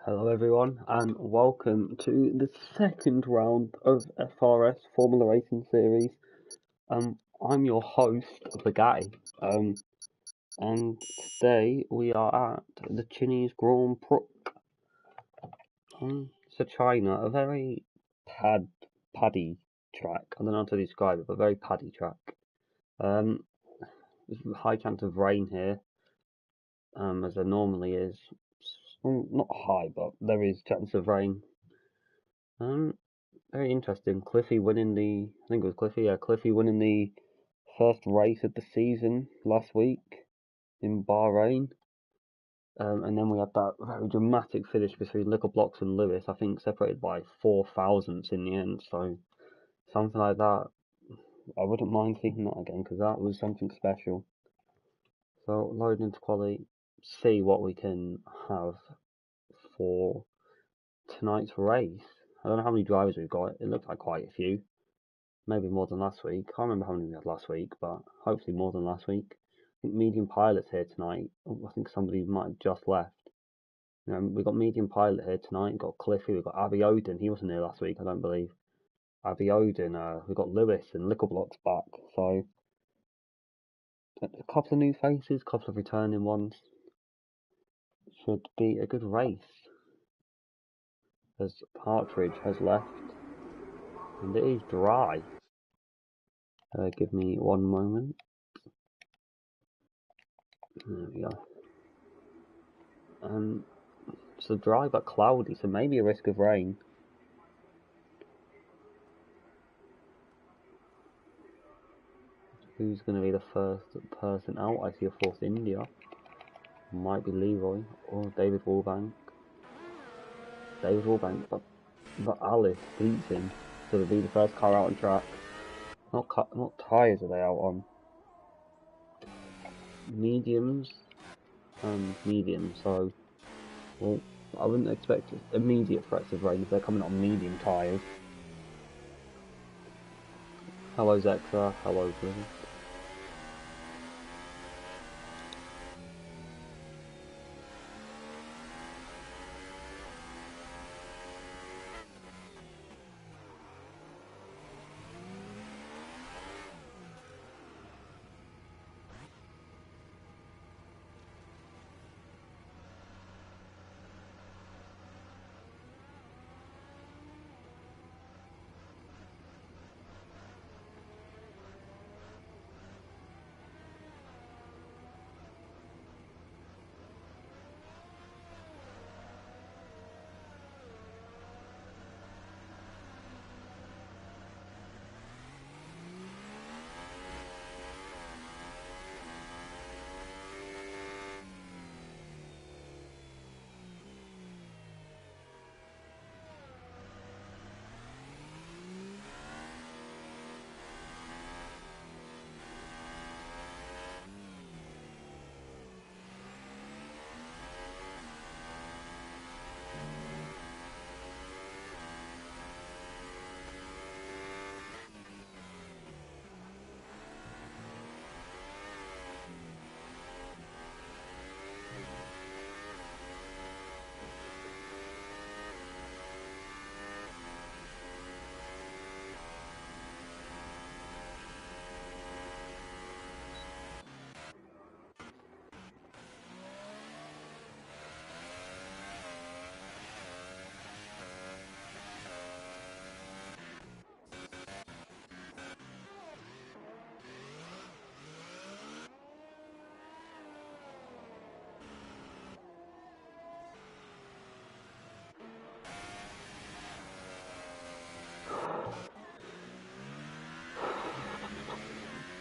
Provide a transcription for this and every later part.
Hello everyone and welcome to the second round of FRS Formula Racing Series. I'm your host, The Guy, and today we are at the Chinese Grand Prix. So China, a very paddy track. I don't know how to describe it, but very paddy track. There's a high chance of rain here, as there normally is. Well, not high, but there is chance of rain. Very interesting. Cliffy winning I think it was Cliffy, yeah, Cliffy winning the first race of the season last week in Bahrain. And then we had that very dramatic finish between Little Blocks and Lewis, I think separated by 4 thousandths in the end. So something like that, I wouldn't mind seeing that again because that was something special. So loading into quality, see what we can have for tonight's race. I don't know how many drivers we've got. It looks like quite a few. Maybe more than last week. Can't remember how many we had last week, but hopefully more than last week. I think medium pilot's here tonight. I think somebody might have just left. We've got medium pilot here tonight. We've got Cliffy. We've got Abby Odin. He wasn't here last week, I don't believe. Abby Odin. We've got Lewis and Lickleblocks back. So a couple of new faces, a couple of returning ones. Should be a good race. As Partridge has left, and it is dry. Give me one moment. There we go. So dry but cloudy, so maybe a risk of rain. Who's going to be the first person out? I see a Force India. Might be Leroy or David Wallbank. But Alice beats him, so they'll be the first car out on track. What tyres are they out on? Mediums and medium, so well, I wouldn't expect immediate threats of rain if they're coming on medium tyres. Hello Zexa, hello Blizzard.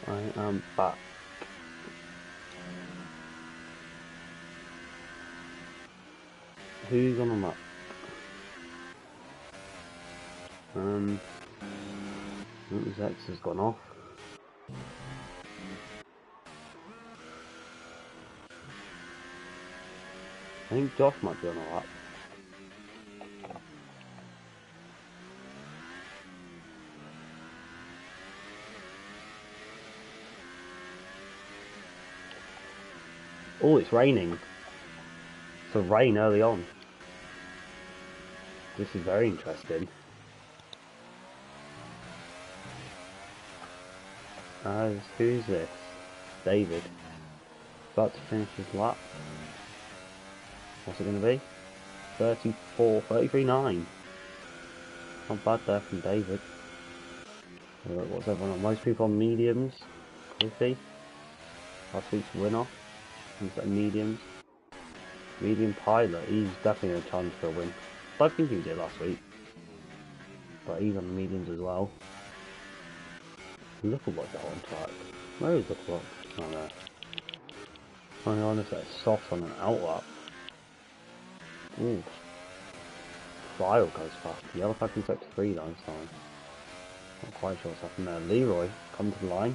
I am back. Who's on the map? Zex has gone off. I think Josh might be on the lap. Oh, it's raining. So rain early on. This is very interesting. Who's this? David. About to finish his lap. What's it going to be? 33.9. Not bad there from David. What's everyone on? Most people on mediums. Cliffy. Last week's winner. He's at mediums. Medium pilot. He's definitely a chance for a win. I think he did last week. But he's on the mediums as well. Look at what's that on track. Where is the clock? Oh there. I'm honest, it's soft on an outlap. Ooh. Trial goes fast. The yellow flag in sector 3 though, so not quite sure what's happened there. Leroy, come to the line.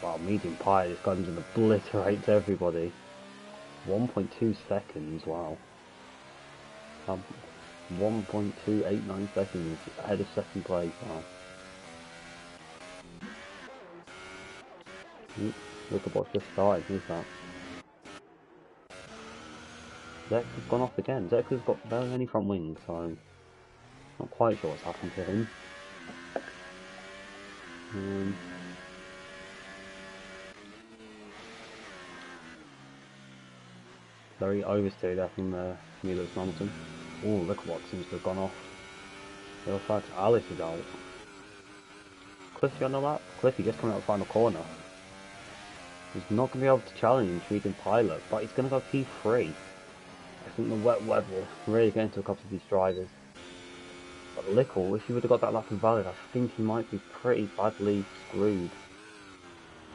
Wow, medium pie, this gun just obliterates everybody. 1.2 seconds, wow. 1.289 seconds ahead of second place, wow. Look at what's just started, who's that? Zex has gone off again. Zex has got very many front wings, so not quite sure what's happened to him. Very oversteered there from Milos Johnson. Oh, look at what seems to have gone off. The other side, Alice is out. Cliffy on the lap. Cliffy just coming out the final corner. He's not going to be able to challenge Regan Pilot, but he's going to go P3. I think the wet weather really getting to a couple of these drivers. But Lickle, if he would have got that lap invalid, I think he might be pretty badly screwed.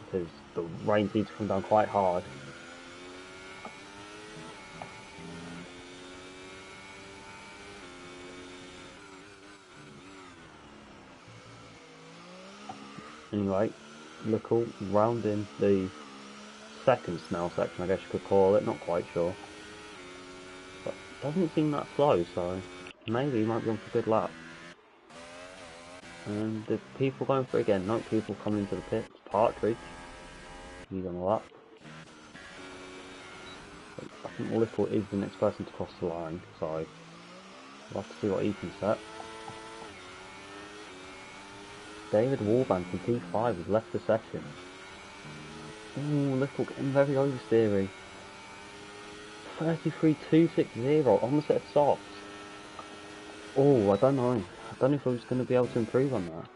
Because the rain seems to come down quite hard. Anyway, Lickle rounding the second Snell section, I guess you could call it, not quite sure. But it doesn't seem that slow, so maybe he might be on for a good lap. And the people going for it again, not people coming into the pits. Partridge, he's on the lap. But I think Lickle is the next person to cross the line, so we'll have to see what he can set. David Warbank from P5 has left the session. Ooh, Lickle getting very oversteery. 33.260 on the set of softs. Oh, I don't know. I don't know if I was going to be able to improve on that.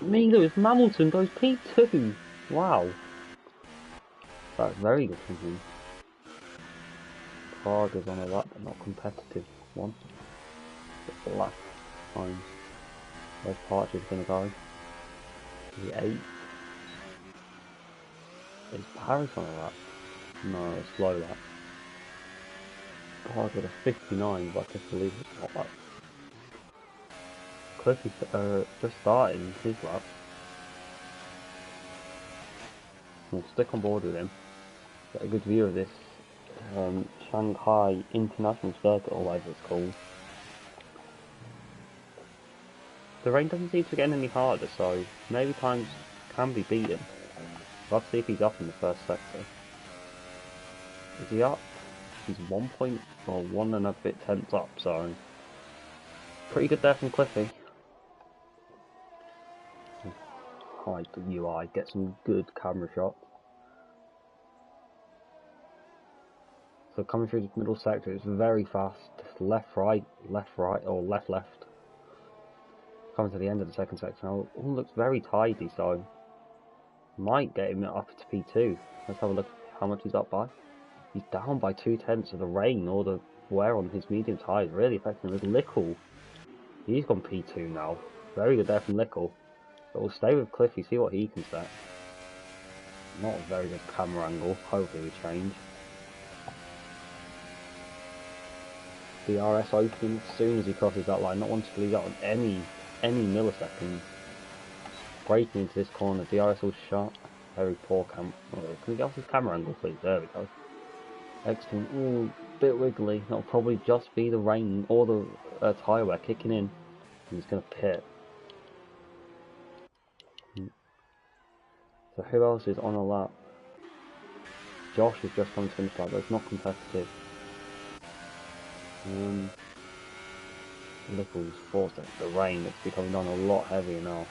Lewis Hamilton goes P2. Wow. That's very good from him. Prague is on a lap, but not competitive one. But the last time. Where's Partridge going to go? The 8th. Is Paris on a lap? No, a slow lap. Prague with a 59, but I just believe it's not that. Cliffy just starting his lap. We'll stick on board with him. Get a good view of this Shanghai International Circuit, or whatever it's called. The rain doesn't seem to get any harder, so maybe times can be beaten. We'll have to see if he's up in the first sector. Is he up? He's 1 and a bit tenths up, so pretty good there from Cliffy. Hide the UI, get some good camera shots. So coming through the middle sector, it's very fast. Left, right, or left, left. Coming to the end of the second section, all looks very tidy, so might get him up to P2. Let's have a look how much he's up by. He's down by 2/10 of the rain or the wear on his medium tires, really affecting him. With Lickle, he's gone P2 now. Very good there from Lickle. But we'll stay with Cliffy, see what he can set. Not a very good camera angle, hopefully we change. DRS opens as soon as he crosses that line, not wanting to lose out on any milliseconds. Breaking into this corner, DRS all shut. Very poor cam. Oh, can we get off his camera angle, please? There we go. Excellent. Ooh, bit wiggly. That'll probably just be the rain or the tyre wear kicking in. He's going to pit. So who else is on a lap? Josh has just come to finish lap, but it's not competitive. Little's forced it. The rain, it's becoming on a lot heavier now.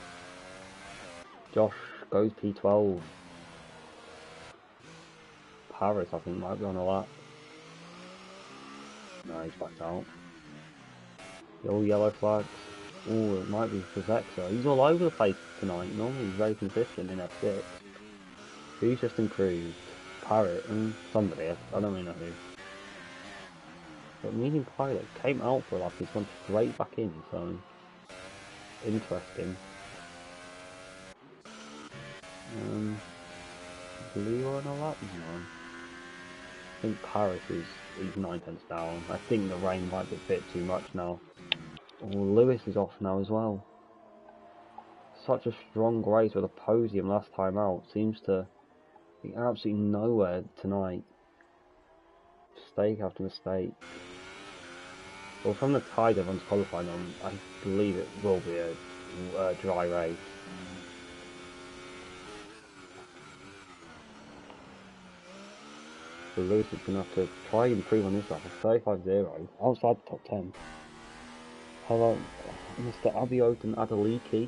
Josh goes P12. Paris, I think, might be on a lap. No, he's backed out. The all yellow flags. Oh, it might be for Zexa. He's all over the place tonight. Normally he's very consistent in F6. Who's just improved? Parrot and somebody, I don't really know who. But Medium Pilot came out for a lap, he's gone straight back in, so interesting. Blue on a lap? No. I think Paris is 9/10 down. I think the rain might be a bit too much now. Oh, Lewis is off now as well. Such a strong race with a podium last time out. Seems to be absolutely nowhere tonight. Mistake after mistake. Well, from the tide everyone's qualifying on, I believe it will be a dry race. So Lewis is going to have to try and improve on this lap. A 35.0 outside the top 10. Hello, Mr. Abiodun Adeliki.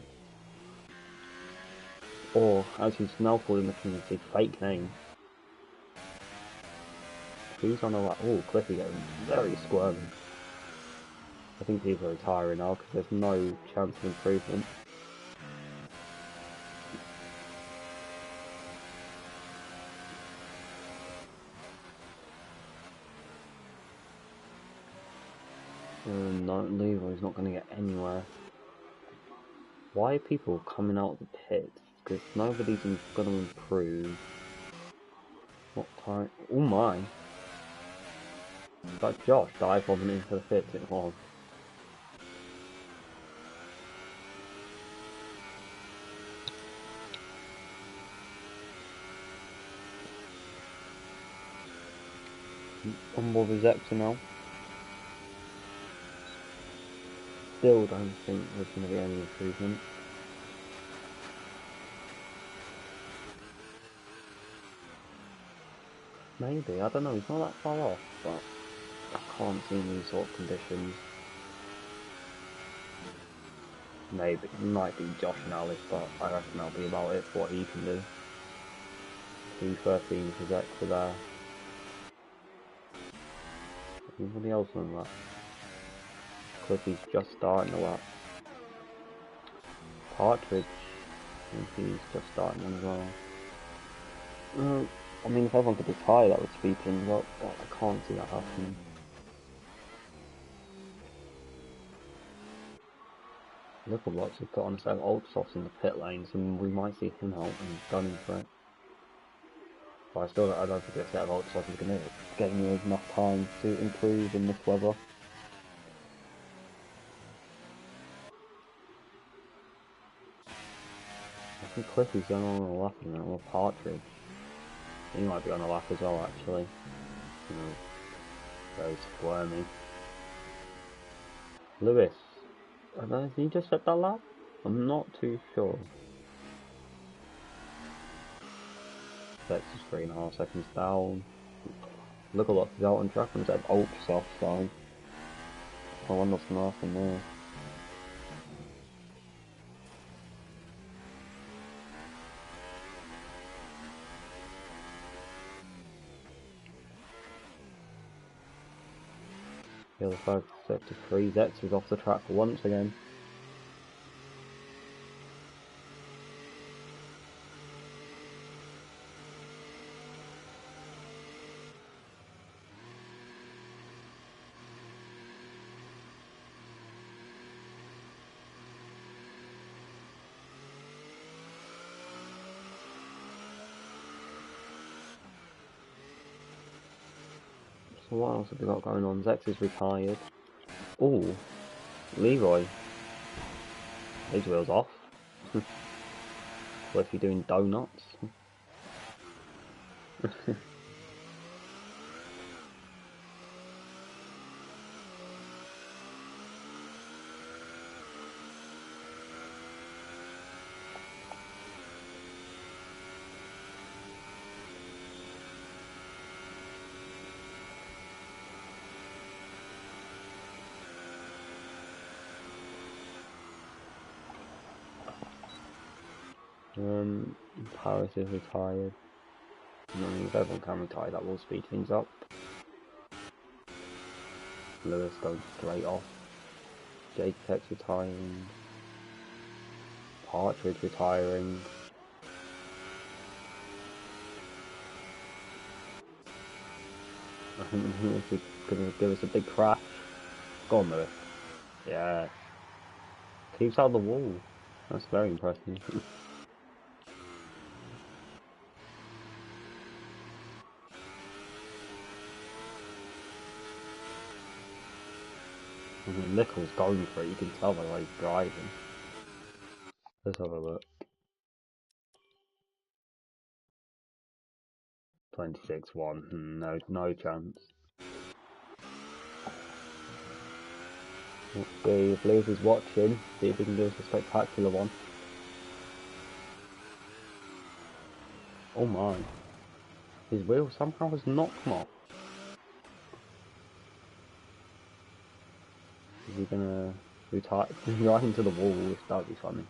Or, as he's now called in the community, fake name. Who's on a lap? Oh, Cliffy getting very squirmy. I think people are retiring now because there's no chance of improvement. No, Leroy's not going to get anywhere. Why are people coming out of the pits? Because nobody's going to improve. What time? Oh my! That Josh dive bombing into the pits, it was. On board with Zexa now. Still don't think there's going to be any improvement. Maybe, I don't know, he's not that far off, but I can't see in these sort of conditions. Maybe, it might be Josh and Alice, but I reckon that'll be about it for what he can do. 2:13 for Zexa there. Anybody else on that? Cliffy's just starting the lap. Partridge, I think he's just starting one as well. I mean, if everyone could retire, that would speed things up, but I can't see that happening. Little Lots have got on a set of Ultrasofts in the pit lanes, and we might see him out and gunning for it. But I don't think a set of Ultrasofts is going to get you enough time to improve in this weather. I think Cliffy's going on a lap in that, or Partridge. He might be on a lap as well, actually. You know, very squirmy. Lewis. I don't know, did he just set that lap? I'm not too sure. That's just 3.5 seconds down. Look a lot is out on track and it's at Ultrasoft, so I wonder what's going to happen there. The other flag set to 3. Zex is off the track once again. So what else have we got going on? Zex is retired. Ooh, Leroy. His wheels off. What if you're doing donuts? Paris is retired. I mean, if everyone can retire, that will speed things up. Lewis going straight off. Jacob's retiring. Partridge retiring. I think this is going to give us a big crash. Go on, Lewis. Yeah. Keeps out the wall. That's very impressive. Nichols going for it, you can tell by the way he's driving. Let's have a look. 26-1, no chance. Let's see if Lewis is watching, see if he can give us a spectacular one. Oh my. His wheel somehow has not come off. Is he gonna retire right into the wall? That would be funny.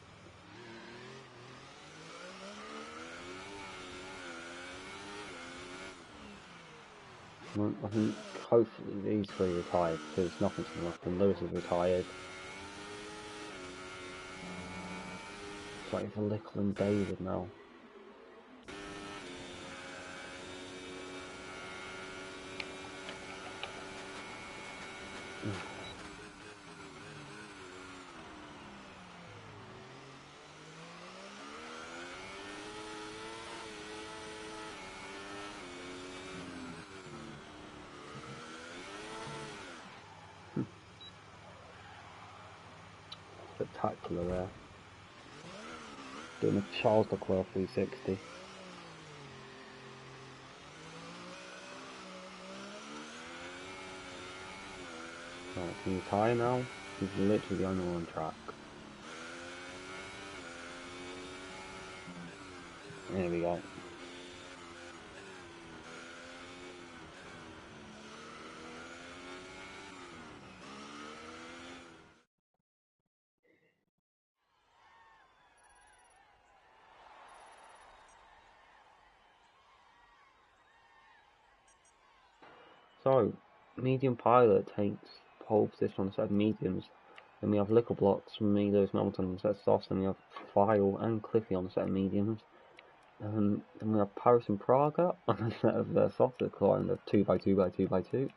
Well, I think hopefully these three retire because nothing's going to happen. Lewis is retired. It's like for Lickle and David now. Spectacular there. Doing a Charles Leclerc 360. Right, can you retire now? He's literally the only one on track. There we go. So, medium pilot takes pole position on the set of mediums. Then we have Lickle Blocks from me, Lewis Hamilton on the set of softs. Then we have File and Cliffy on the set of mediums. Then we have Paris and Praga on the set of softs that climb the 2x2x2x2.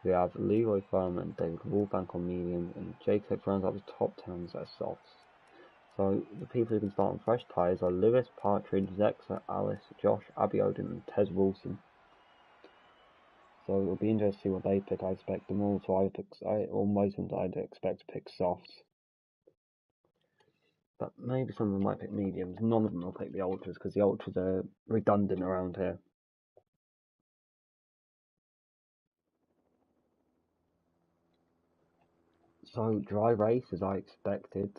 We have Leroy Farmer and David Wolfbank on medium, and Jacob rounds up the top 10 on the set of softs. So the people who can start on fresh tyres are Lewis, Partridge, Zexa, Alice, Josh, Abby Odin, and Tez Wilson. So it'll be interesting to see what they pick. I expect them all to either pick, or most of them I'd expect to pick softs. But maybe some of them might pick mediums. None of them will pick the ultras because the ultras are redundant around here. So dry race as I expected.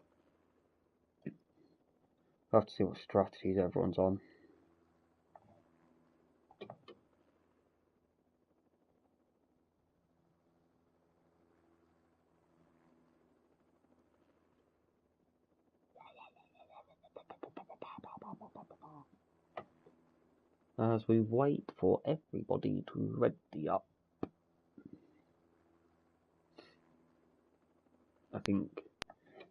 We'll have to see what strategies everyone's on. As we wait for everybody to ready up. I think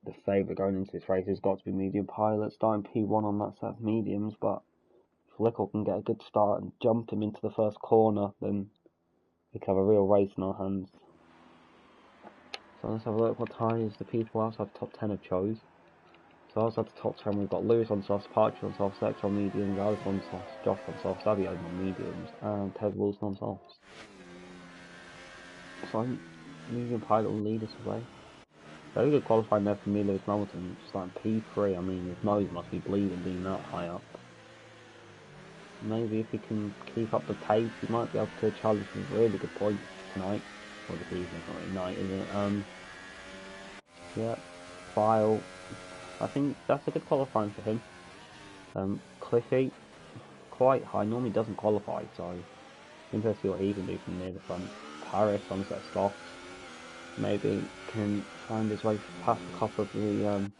the favourite going into this race has got to be Medium Pilot, starting P1 on that set of mediums, but if Lickle can get a good start and jump him into the first corner, then we could have a real race in our hands. So let's have a look what tyres the people outside the top 10 have chose. So outside the top 10 we've got Lewis on softs, Partridge on softs, Zex on mediums, Alice on softs, Josh on softs, Abby on mediums, and Ted Wilson on softs. So I think Medium Pilot will lead us away. Very good qualifying there for me, Lewis Hamilton, starting P3. I mean, his nose must be bleeding being that high up. Maybe if he can keep up the pace, he might be able to challenge some really good points tonight. Or this evening, it's not really night, is it? Yeah, File. I think that's a good qualifying for him. Cliffy, quite high, normally doesn't qualify, so interesting to see what he can do from near the front. Paris on the set of softs, maybe can find his way past a couple of the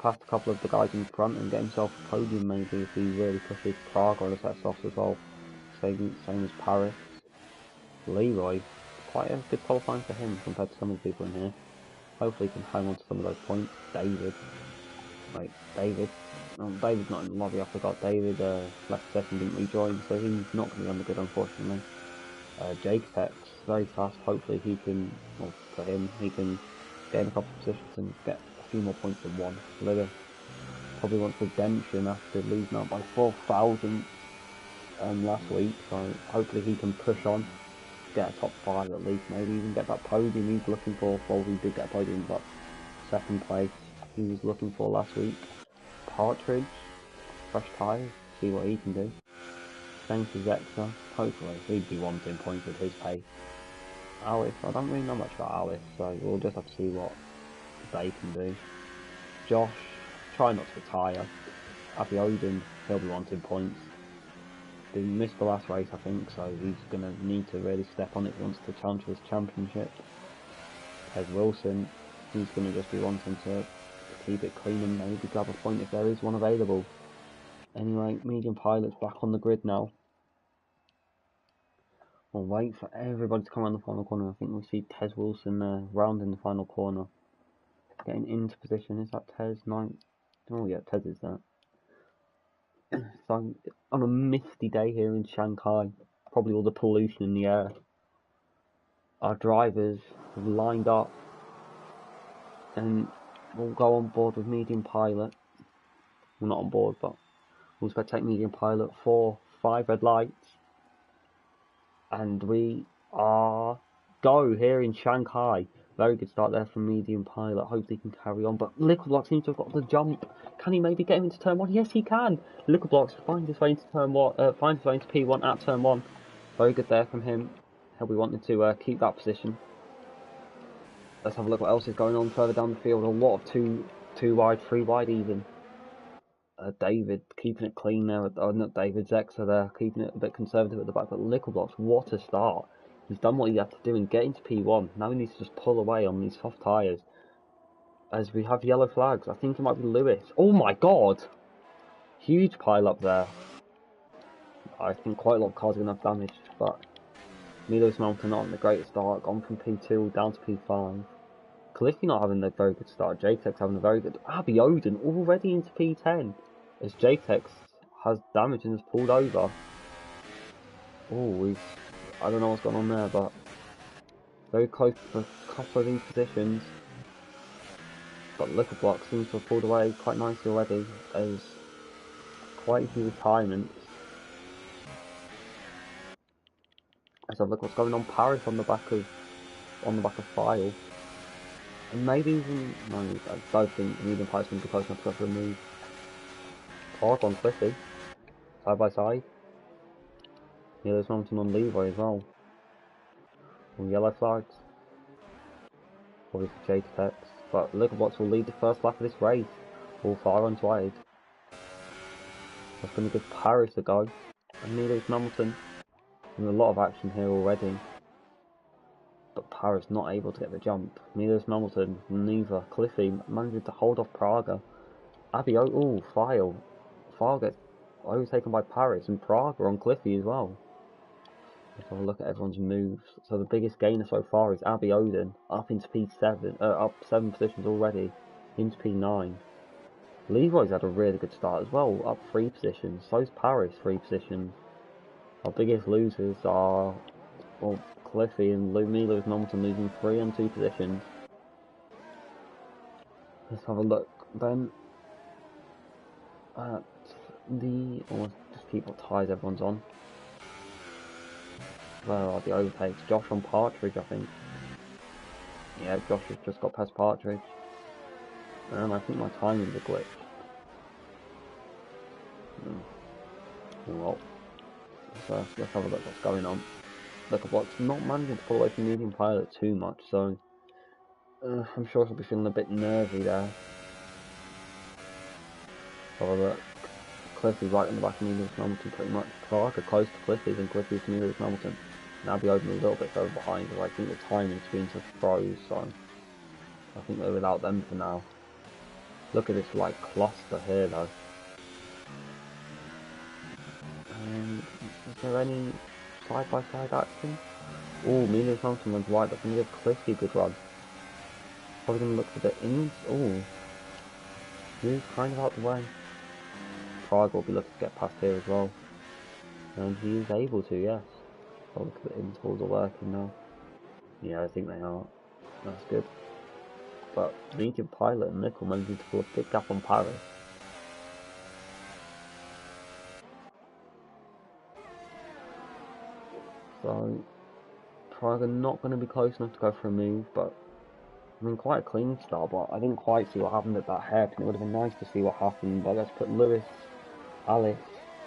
past a couple of the guys in front and get himself a podium maybe if he really pushes Prague on the set off as well. Same as Paris. Leroy, quite a good qualifying for him compared to some of the people in here. Hopefully he can hang on to some of those points. David's not in the lobby, I forgot. David left session, didn't rejoin, so he's not going to be on the grid unfortunately. Jaketex, very fast, hopefully he can, well for him, he can get in a couple of positions and get a few more points than one. Liga probably wants redemption after losing out by 4,000 last week, so hopefully he can push on, get a top 5 at least, maybe even get that podium he's looking for. Well, he did get a podium, but second place he was looking for last week. Partridge, fresh tyres, see what he can do. Same for Zexa, hopefully he'd be wanting points with his pace. Alice, I don't really know much about Alice, so we'll just have to see what they can do. Josh, try not to retire. Abby Odin, he'll be wanting points. He missed the last race I think, so he's going to need to really step on it if he wants to challenge for this championship. Ted Wilson, he's going to just be wanting to keep it clean and maybe grab a point if there is one available. Anyway, medium pilot's back on the grid now. We'll wait for everybody to come around the final corner. I think we see Tez Wilson there, round in the final corner. Getting into position, is that Tez? 9? Oh yeah, Tez is there. So, on a misty day here in Shanghai, probably all the pollution in the air, our drivers have lined up and we'll go on board with medium pilot. Well, not on board, but we'll spectate medium pilot for 5 red lights. And we are go here in Shanghai. Very good start there from medium pilot. Hopefully he can carry on. But Liquidblock seems to have got the jump. Can he maybe get him into turn 1? Yes, he can. Liquidblock finds his way into turn 1. Finds his way into P1 at turn 1. Very good there from him. He'll be wanting to keep that position. Let's have a look what else is going on further down the field. A lot of two wide, 3 wide even. David keeping it clean there. Not David, Zexa there, keeping it a bit conservative at the back. But Liquidblocks, what a start. He's done what he had to do and get into P1. Now he needs to just pull away on these soft tyres. As we have yellow flags. I think it might be Lewis. Oh my god! Huge pile up there. I think quite a lot of cars are going to have damage. But Milos Mountain not on the greatest start. Gone from P2 down to P5. Cliffy not having a very good start. Jaketex having a very good... Abby Odin already into P10. As Jaketex has damage and has pulled over. Oh, I don't know what's going on there, but very close to a couple of these positions. But Liquidblock seems to have pulled away quite nicely already, as quite a few retirements. Let's have a look what's going on. Paris on the back of File. And maybe even no, I don't think medium pilots going to be close enough to have to remove. Park on Cliffy, side by side. Yeah, there's mountain on Leroy as well. All yellow flags. Obviously Jaketex. But Liquidblock will lead the first lap of this race. All far on wide. That's going to give Paris a go. And Milos Hamilton. There's a lot of action here already. But Paris not able to get the jump. Milos Hamilton, neither. Cliffy managing to hold off Praga. Abby, File. File gets overtaken by Paris and Praga on Cliffy as well. Let's have a look at everyone's moves. So the biggest gainer so far is Abby Odin, up into P7, up 7 positions already, into P9. Leroy's had a really good start as well, up 3 positions. So's Paris, 3 positions. Our biggest losers are, well, Cliffy and Milos Hamilton losing 3 and 2 positions. Let's have a look then at just keep what tyres everyone's on. Where are the overtakes? Josh on Partridge, I think. Yeah, Josh has just got past Partridge. And I think my timing's a glitch. Well, so let's have a look what's going on. Liquidblock's not managing to pull away from medium pilot too much, so I'm sure he'll be feeling a bit nervy there. Have a look. Cliffy right in the back of Milos Hamilton pretty much. Parker close to Cliffy than Cliffy to Milos Hamilton. Now be open a little bit further behind, because I think the timing's been to froze, so I think they're without them for now. Look at this like cluster here though. And is there any side-by-side action? Oh, Milo Thompson runs wide. That's going to give Cliffy a good run. Probably going to look for the ins. Oh, move kind of out the way. Prague will be looking to get past here as well. And he is able to, yes. Oh, look at the intervals are working now. Yeah, I think they are. That's good. But Medium Pilot and Nickel managing to pull a big gap on Paris. So, Prague are not going to be close enough to go for a move, but I mean, quite a clean start, but I didn't quite see what happened at that hairpin. It would have been nice to see what happened, but let's put Lewis, Alice,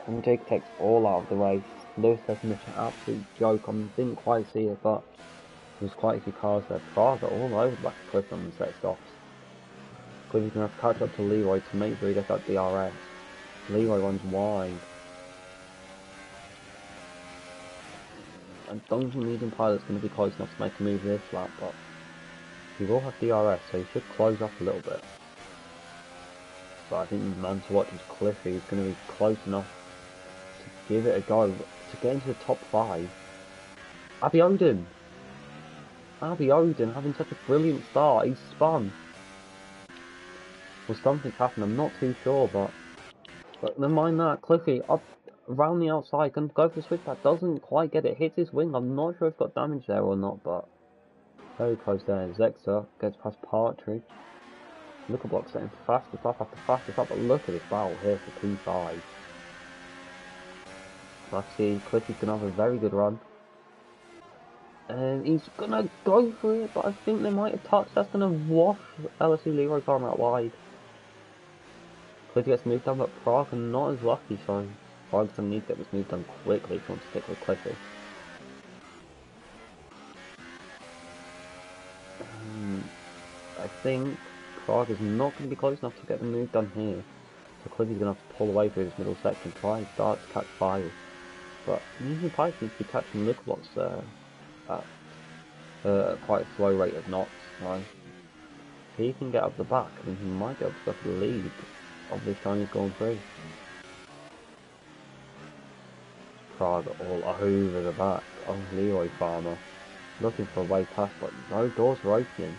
and Jake Tex all out of the race. Lewis has missed an absolute joke. I didn't quite see it, but there was quite a few cars there. Prague are all over the back of Cliff on the set stops. Cliffy's going to have to catch up to Leroy to make sure he gets that DRS. Leroy runs wide. I don't think Medium Pilot's going to be close enough to make a move this lap, but he will have DRS, so he should close up a little bit. But I think the man to watch is Cliffy. He's going to be close enough to give it a go, to get into the top 5. Abby Oden having such a brilliant start. He's spun. Well, something's happened. I'm not too sure, but never mind that. Cliffy up around the outside, can go for the switchback. Doesn't quite get it. Hits his wing. I'm not sure if got damage there or not, but very close there. Zexa gets past Partridge. Nickel Block setting fastest up after fastest up, but look at this battle here for P5. Let's see, Cliffy's gonna have a very good run. And he's gonna go for it, but I think they might have touched. That's gonna wash LSU Leroy Palmer out wide. Cliffy gets moved down, but Prague are not as lucky, so Prague's gonna need to get this move done quickly if he wants to stick with Cliffy. I think Prague is not going to be close enough to get the move done here. So Cliffy's going to have to pull away through this middle section, try and start to catch fire. But Medium Pilot needs to be catching Nickel Blocks at quite a slow rate of knots. Right? If he can get up the back, then he might be able to go for the lead of this Chinese Grand Prix. Prague all over the back of Leroy Farmer, looking for a way past, but no doors are opening.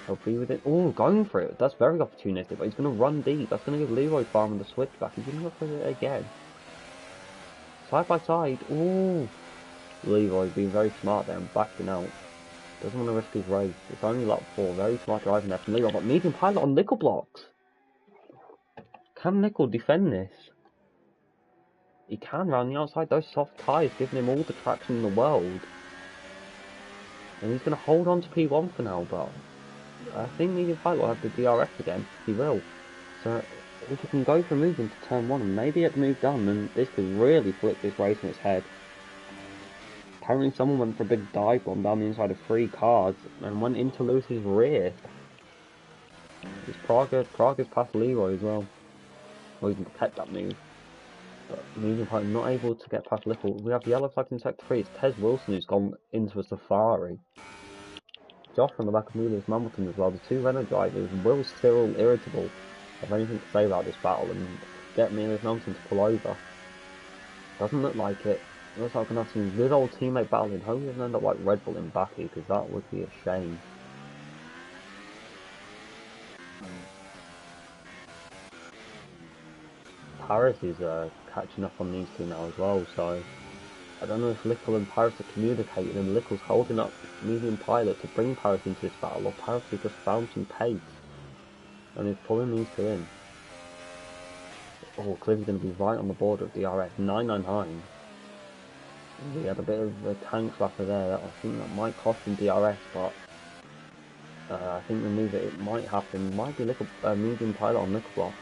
He'll be with it. Oh, going for it. That's very opportunistic, but he's going to run deep. That's going to give Leroy Farmer the switchback. He's going to go for it again. Side by side. Oh, Leroy being very smart there and backing out. Doesn't want to risk his race. It's only lap 4. Very smart driving there from Leroy, but Medium Pilot on Nickel Blocks. Can Nickel defend this? He can round the outside. Those soft tyres giving him all the traction in the world. And he's going to hold on to P1 for now, but I think Medium Pilot will have the DRS again. He will. So if he can go for a move into turn 1 and maybe get the move done, then this could really flip this race on its head. Apparently someone went for a big dive bomb down the inside of 3 cars and went into Lewis's rear. It's Prague has passed Leroy as well. Well, he's kept that move. But Medium Pilot not able to get past Little. We have yellow flag in sector 3. It's Tez Wilson who's gone into a Safari. Josh on the back of Mulius Mumbleton as well. The 2 Renault drivers. Will Cyril Irritable have anything to say about this battle and get Mulius Mumbleton to pull over? Doesn't look like it. Looks like we're going to have some good old teammate battling. Hope he doesn't end up like Red Bull in Baku, because that would be a shame. Paris is catching up on these 2 now as well, so I don't know if Lickle and Paris are communicating and Lickle's holding up Medium Pilot to bring Paris into this battle, or Paris has just found some pace and is pulling these 2 in. Oh, Cliffy's going to be right on the border of DRS, 999. We had a bit of a tank slapper there. I think that might cost him DRS, but I think the move that it might happen might be Medium Pilot on Nickel Block.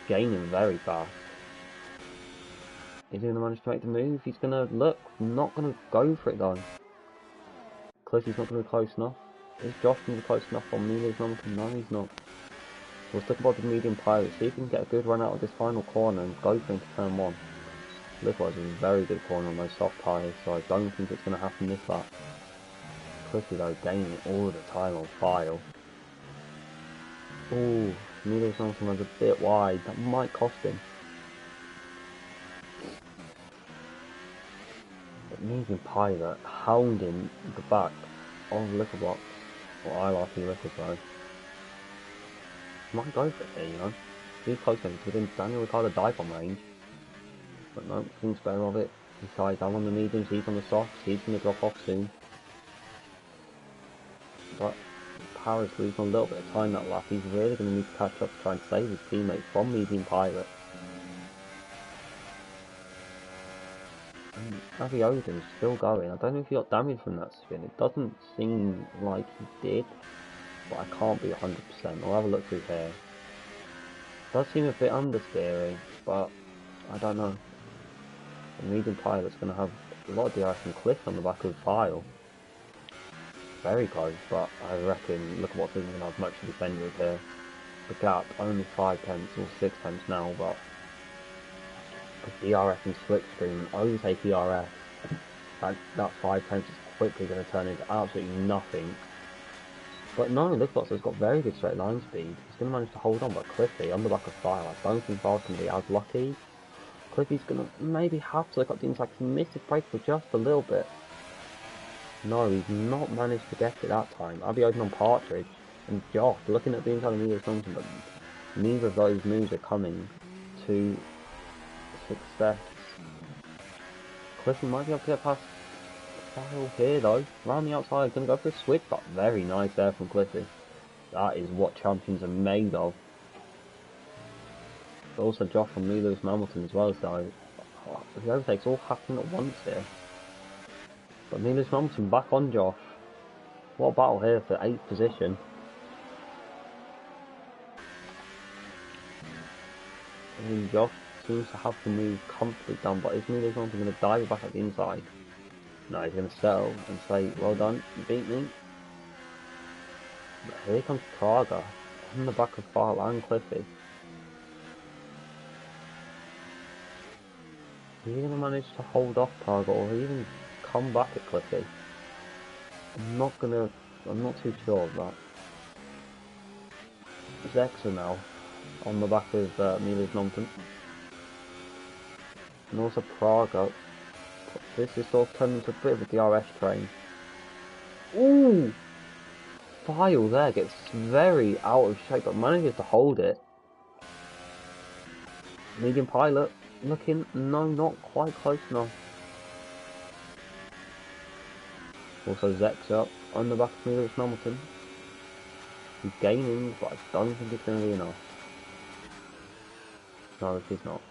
Gaining very fast. Is he going to manage to make the move? He's going to look, not going to go for it though. Cliffy's not going to be close enough. Is Josh going to be close enough on Medium Pilot? No, he's not. We'll stick about the Medium Pilot, see if he can get a good run out of this final corner and go for into turn 1. This was a very good corner on those soft tyres, so I don't think it's going to happen this lap. Cliffy though, gaining it all the time on file. Oh, Milos Johnson runs a bit wide. That might cost him. But Medium Pilot hounding the back of Liquor Box. Or I like Liquor, sorry. Might go for it here, you know. He's close to him within Daniel Ricciardo dive bomb range. But no, thinks better of it. Decides I'm on the mediums, he's on the softs, he's going to drop off soon. But Paris losing a little bit of time that lap. He's really going to need to catch up to try and save his teammate from Medium Pilot. And Avioden's still going. I don't know if he got damage from that spin. It doesn't seem like he did, but I can't be 100%. I'll have a look through here. It does seem a bit understeering, but I don't know. The Medium Pilot's going to have a lot of DRS and Cliff on the back of the pile. Very close, but I reckon look at what's isn't going to have much to defend with here. The gap only 5 tenths or 6 tenths now, but with DRS and slipstream and overtake DRS, that 5 tenths is quickly going to turn into absolutely nothing. But no, Lickbox has got very good straight line speed. He's going to manage to hold on, but Cliffy on the back of fire. I don't think Fire can be as lucky. Cliffy's going to maybe have to look up the inside. He missed his break for just a little bit. No, he's not managed to get it that time. I'll be open on Partridge and Josh looking at the inside of Milos Johnson, but neither of those moves are coming to success. Cliffy might be able to get past Farrell here though. Around the outside, gonna go for a switch, but very nice there from Cliffy. That is what champions are made of. But also Josh from Lewis Hamilton as well, so the overtakes all happening at once here. But Lewis Hamilton back on Josh. What a battle here for 8th position. I mean, Josh seems to have to move comfortably down, but is Lewis Hamilton going to dive back at the inside? No, he's going to settle and say, well done, you beat me. But here comes Praga on the back of Farrell and Cliffy. Is he going to manage to hold off Praga or even come back at Cliffy? I'm not too sure of that. Zexa now on the back of Milos Hamilton. And also Praga. This is sort of turning into a bit of a DRS train. Ooh! File there gets very out of shape, but manages to hold it. Medium Pilot looking, no, not quite close enough. Also Zex up on the back of Milos Hamilton. He's gaining, but I don't think it's going to be enough. No, it is not.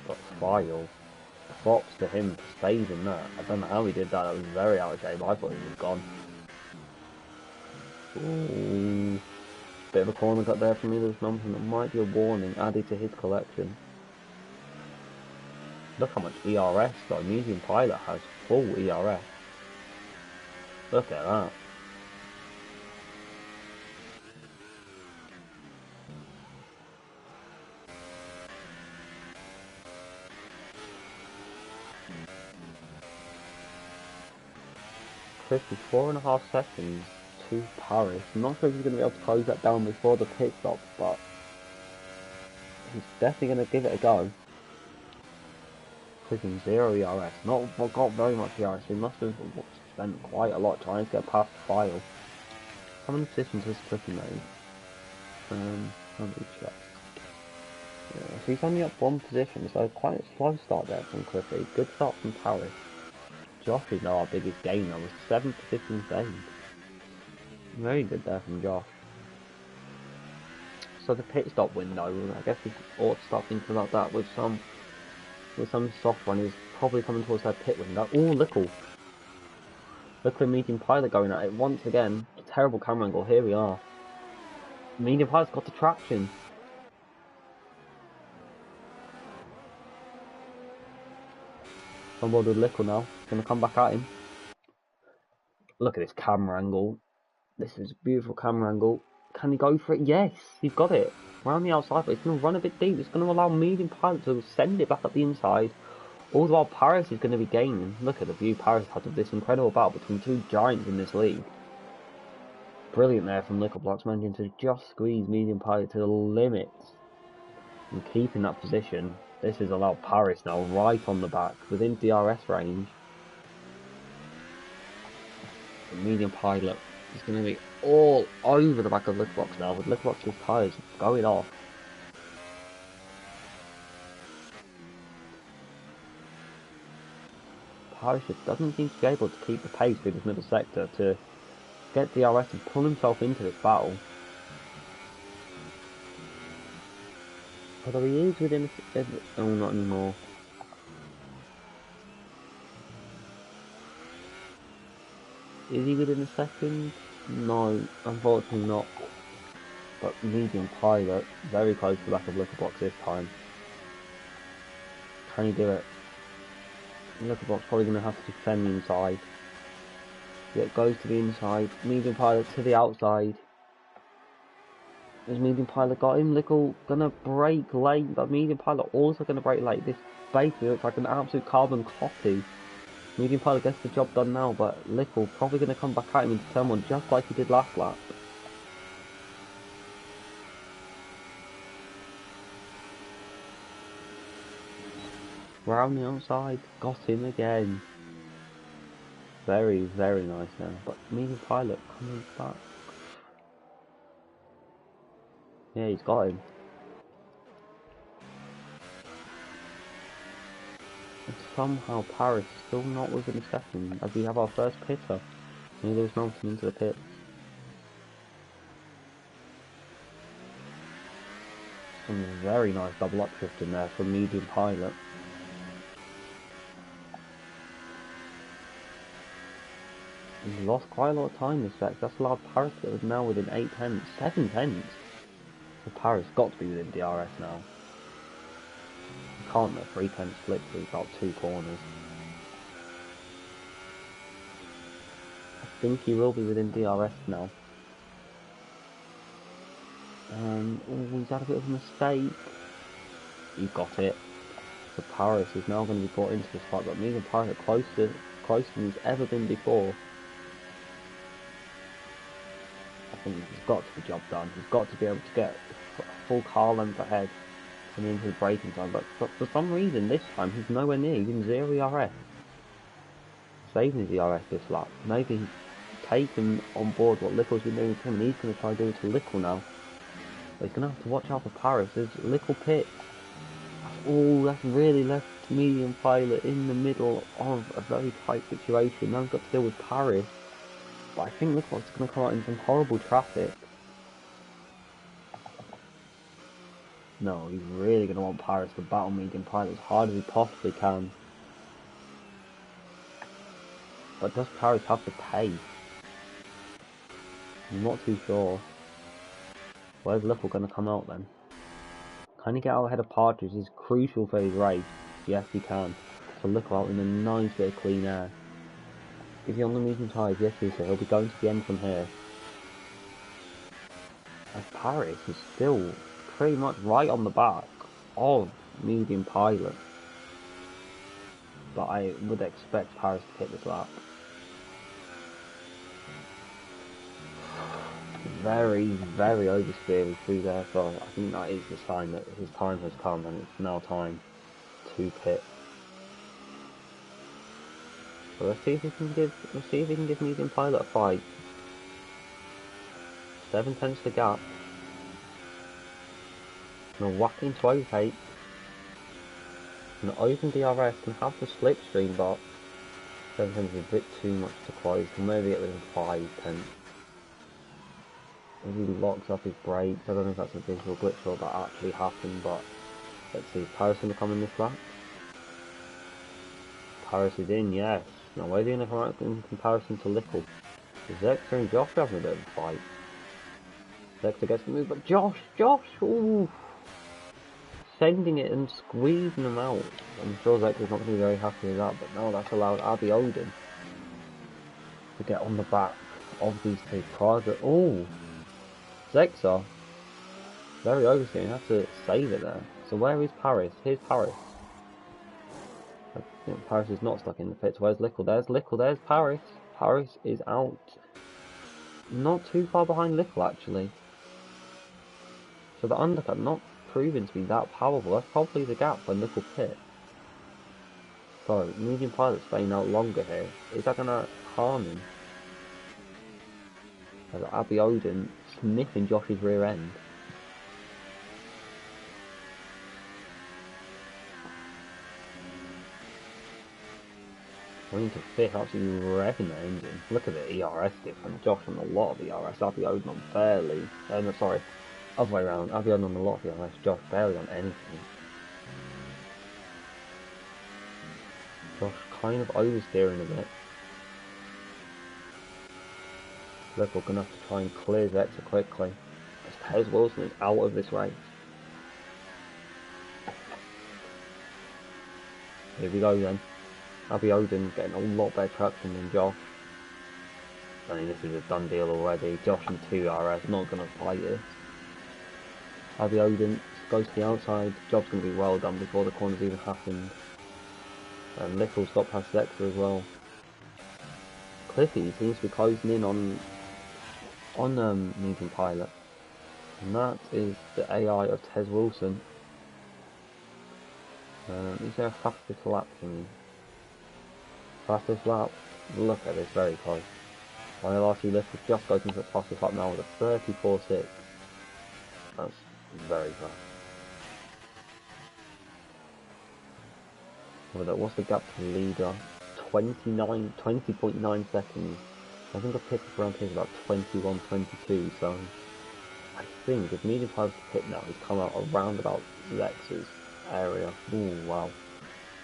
But File. Props to him for saving that. I don't know how he did that. That was very out of shape. I thought he was gone. Ooh. Bit of a corner cut there from Milos Hamilton. That might be a warning added to his collection. Look how much ERS though. Medium Pilot has full ERS. Look at that. Chris is 4.5 seconds to Paris. I'm not sure if he's going to be able to close that down before the pit stop, but he's definitely going to give it a go. Clicking 0 ERS. Not got very much ERS. He must have spent quite a lot trying to get past the file. How many positions has Cliffy made? Let me check. Yeah, so he's only up 1 position, so quite a slow start there from Cliffy. Good start from Paris. Josh is now our biggest gainer with 7 positions gained. Very good there from Josh. So the pit stop window, I guess we ought to start thinking about that with some soft runners probably coming towards their pit window. Oh, look at Medium Pilot going at it once again. A terrible camera angle. Here we are. Medium Pilot's got the traction. On board with Lickle now. Gonna come back at him. Look at this camera angle. This is a beautiful camera angle. Can he go for it? Yes, he's got it. Around the outside, but it's going to run a bit deep. It's going to allow Medium Pilot to send it back up the inside. All the while Paris is going to be gaining. Look at the view Paris had of this incredible battle between 2 giants in this league. Brilliant there from Littleblocks, managing to just squeeze Medium Pilot to the limits and keeping that position. This has allowed Paris now right on the back within DRS range. The Medium Pilot is going to be all over the back of Littleblocks now, with Littleblocks' tyres going off. Paris just doesn't seem to be able to keep the pace through this middle sector to get DRS and pull himself into this battle. Although he is within a... oh, not anymore. Is he within a second? No, unfortunately not. But Medium Pilot, very close to the back of Littleblocks this time. Can he do it? Littleblocks probably going to have to defend the inside. Yeah, it goes to the inside. Medium Pilot to the outside. Has Medium Pilot got him? Little gonna break late, but Medium Pilot also gonna break late. This basically looks like an absolute carbon copy. Medium Pilot gets the job done now, but Little probably gonna come back at him into turn one just like he did last lap. Round the outside, got him again. Very, very nice now. But Medium Pilot coming back. Yeah, he's got him. And somehow Paris is still not within a second, as we have our first pitter. And Lewis Hamilton into the pit. Some very nice double upshift in there from Medium Pilot. He's lost quite a lot of time this sec. That's allowed Paris to get now within 8 tenths, 7 tenths. So Paris got to be within DRS now. You can't let 3 tenths slip through about 2 corners. I think he will be within DRS now. Oh, he's had a bit of a mistake. He got it. So Paris is now going to be brought into this fight, but Medium Pilot closer than he's ever been before. I think he's got to be job done. He's got to be able to get a full car length ahead coming into the braking time, but for some reason this time he's nowhere near. He's in 0 ERS. Saving his ERS this lap. Maybe he's taken on board what Little's been doing to him and he's going to try to do it to Little now. But he's going to have to watch out for Paris. There's Little pit. Oh, that's really left Medium Pilot in the middle of a very tight situation. Now he's got to deal with Paris. But I think Little's going to come out in some horrible traffic. No, he's really going to want Paris to battle Medium Pilot as hard as he possibly can. But does Paris have the pace? I'm not too sure. Where's Little going to come out then? Can he get out ahead of Partridge? Is crucial for his race. Yes, he can. So Little out in a nice bit of clean air. Is he on the medium tyres? Yes, he is. He'll be going to the end from here. As Paris is still pretty much right on the back of Medium Pilot. But I would expect Paris to hit this lap. Very, very oversteery through there, so I think that is the sign that his time has come and it's now time to pit. So let's see if he can give Medium Pilot a fight. 7 tenths the gap. And a whacking to overtake. An open DRS can have the slipstream, but 7 tenths is a bit too much to close. We'll maybe get rid of 5 tenths. If he locks up his brakes, I don't know if that's a visual glitch or that actually happened, but let's see. Paris going to come in this lap? Paris is in, yes. Now where's he going to come out in comparison to Little? Zexter and Josh are having a bit of a fight. Zexter gets the move, but Josh, ooh! Sending it and squeezing them out. I'm sure Zexter's not going to be very happy with that, but no, that's allowed Abby Oden to get on the back of these two cars. Oh! Zexter, very oversteering, have to save it there. So where is Paris? Here's Paris. I think Paris is not stuck in the pits. Where's Little? There's Little, there's Paris. Paris is out. not too far behind Little actually. So the undercut not proven to be that powerful. That's probably the gap when Little pit. So medium pilot staying out longer here. Is that gonna harm him? As Abiodun sniffing Josh's rear end. Going into fifth, absolutely wrecking the engine. Look at the ERS difference. Josh on a lot of ERS, Abiodun on barely. No, sorry, other way around. Abiodun on a lot of ERS, Josh barely on anything. Josh kind of oversteering a bit. Look, we're gonna have to try and clear Zexa quickly. As Tez Wilson is out of this race. Here we go then. Abiodun getting a lot better traction than Josh. I mean, this is a done deal already. Josh and 2 RS, not going to fight it. Abiodun goes to the outside. Job's going to be well done before the corners even happened. And Little's got past Zexa as well. Cliffy seems to be closing in on medium pilot. And that is the AI of Tez Wilson. Is there a fastest lap thingy? Fastest lap? Look at this, very close. LRC Lift just goes into the fastest lap now with a 34.6. That's very fast. What's the gap to the leader? 20.9 seconds. I think the pickup around here is about 21.22, so I think if medium pilot's to pit now, he's come out around about Lex's area. Ooh, wow.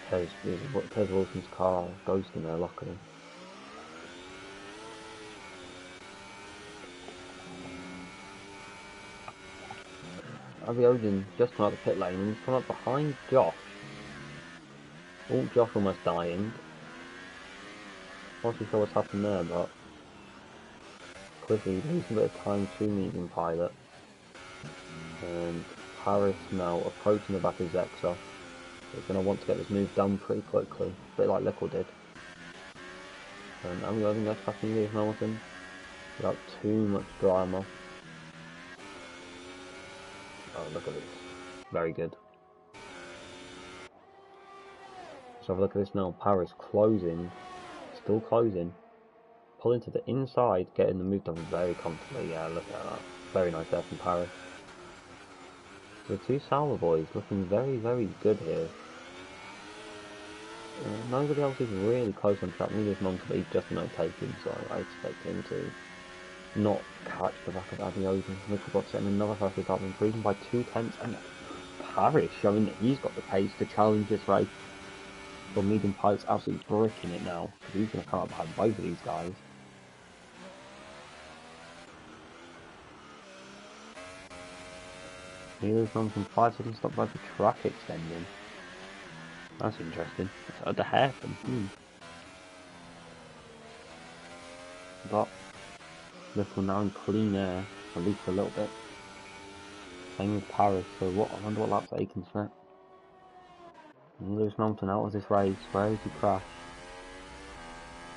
Tez Wilson's car goes in there, luckily. Abiodun just come out the pit lane and he's come up behind Josh. Oh, Josh almost dying. Not too sure what's happened there, but Cliffy losing a bit of time to medium pilot. And Paris now approaching the back of Zexa. He's going to want to get this move done pretty quickly, a bit like Lickle did. And Abiodun goes past Lewis Hamilton without too much drama. Oh, look at this. Very good. So have a look at this now. Paris closing. Still closing. Pulling to the inside, getting the move done very comfortably. Yeah, look at that. Very nice there from Paris. The 2 Sauber boys looking very, very good here. Nobody else is really close on track. Maybe it's Montevideo just taking, so I expect him to not catch the back of Abiodun. We've got setting another fastest lap, improving by 2/10, and Paris showing that he's got the pace to challenge this race. But medium pilot's absolutely bricking it now, because he's going to come up behind both of these guys. Here's gone from 5 seconds stop by the track extending. That's interesting. It's at the hairpin. But Little now in clean air, at least a little bit. Same with Paris, so I wonder what laps Aiken's at. Lewis Hamilton out of this race. Where is he crashed?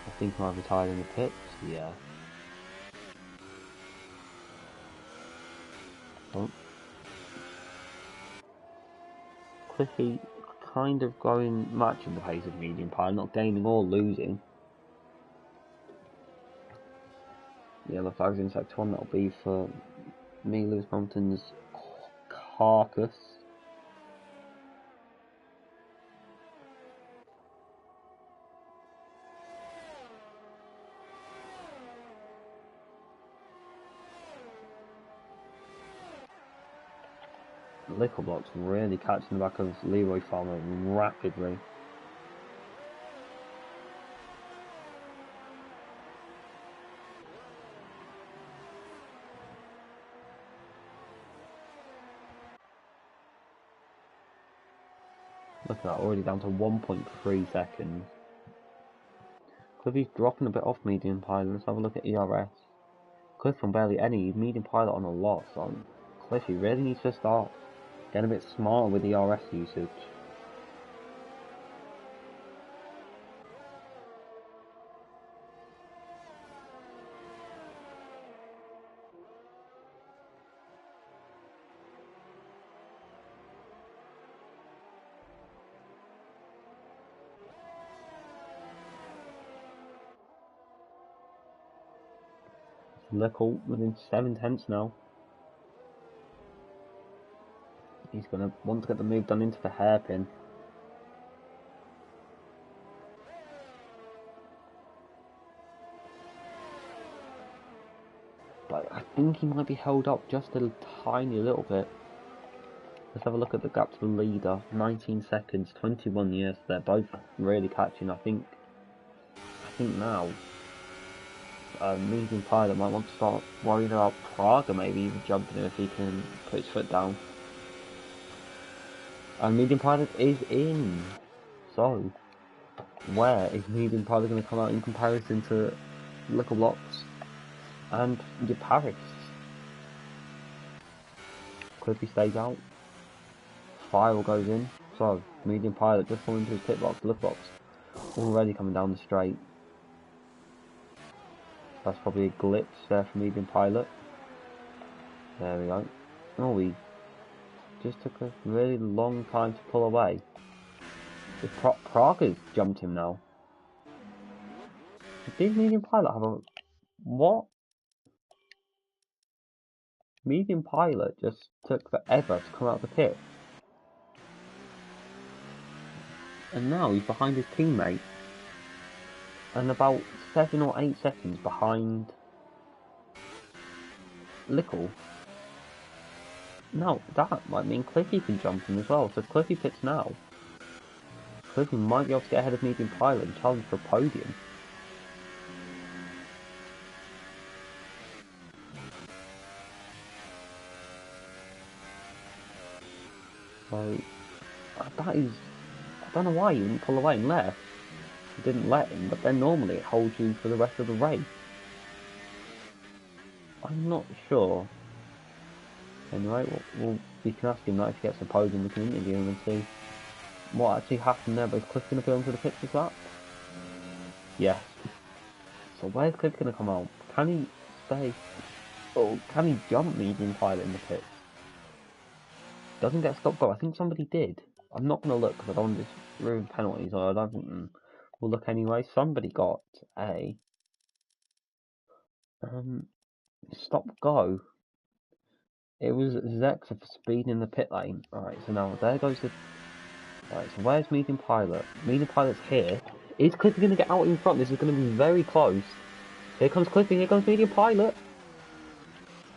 I think he might have retired in the pits. Yeah. Oh. Cliffy kind of going matching the pace of medium pilot, not gaining or losing. Yeah, the flag's in sector 1, that'll be for me, Lewis Hamilton's carcass. Lickle Block's really catching the back of Leroy Farmer rapidly. Look at that, already down to 1.3 seconds. Cliffy's dropping a bit off medium pilot. Let's have a look at ERS. Cliff on barely any, medium pilot on a lot, so Cliffy really needs to start getting a bit smarter with ERS usage. Leclerc within 7 tenths now. He's going to want to get the move done into the hairpin. But I think he might be held up just a tiny little bit. Let's have a look at the gap to the leader. 19 seconds, 21 years. They're both really catching. I think now Medium Pilot might want to start worrying about Praga maybe even jumping him if he can put his foot down. And Medium Pilot is in. So, where is Medium Pilot going to come out in comparison to Little Blocks and your Paris? Cliffy stays out. Fire goes in. So, Medium Pilot just falling into his pit box. Little Blocks already coming down the straight. That's probably a glitch there for Medium Pilot. There we go. Oh, he just took a really long time to pull away. The Praga's jumped him now. Did Medium Pilot have a... What? Medium Pilot just took forever to come out of the pit. And now he's behind his teammate. And about 7 or 8 seconds behind Lickle. Now, that might mean Cliffy can jump him as well. So if Cliffy pits now, Cliffy might be able to get ahead of Medium Pilot and challenge for a podium. So, that is... I don't know why he didn't pull away and left. It didn't let him, but then normally it holds you for the rest of the race. I'm not sure. Anyway, we can ask him that if he gets a podium, we can interview him and see what actually happened there. But is Cliff going to be onto the pit for that? Yes. So where's Cliff going to come out? Can he stay? Oh, can he jump Medium Pilot in the pit? Doesn't get stopped though. I think somebody did. I'm not going to look because I don't want to ruin penalties, or I don't think we'll look anyway. Somebody got a stop go. It was Zexa for speed in the pit lane. Alright, so now there goes the... Alright, so where's Medium Pilot? Medium Pilot's here. Is Cliffy going to get out in front? This is going to be very close. Here comes Cliffy, here comes Medium Pilot.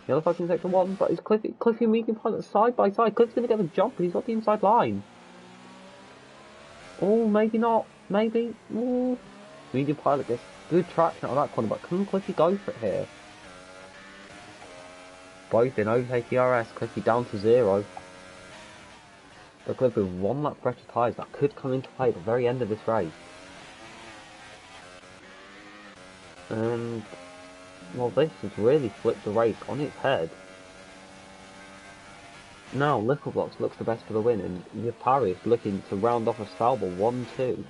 Yellow flag in sector 1, but is Cliffy and Medium Pilot side by side? Cliffy's going to get the jump, but he's got the inside line. Oh, maybe not. Maybe. Ooh. Medium Pilot gets good traction out of that corner, but can Cliffy go for it here? Both in overtake ERS, Cliffy down to 0. But Cliffy with 1 lap pressure tyres that could come into play at the very end of this race. And, well, this has really flipped the race on its head. Now, Little Blocks looks the best for the win, and Yapari is looking to round off a Sauber 1-2.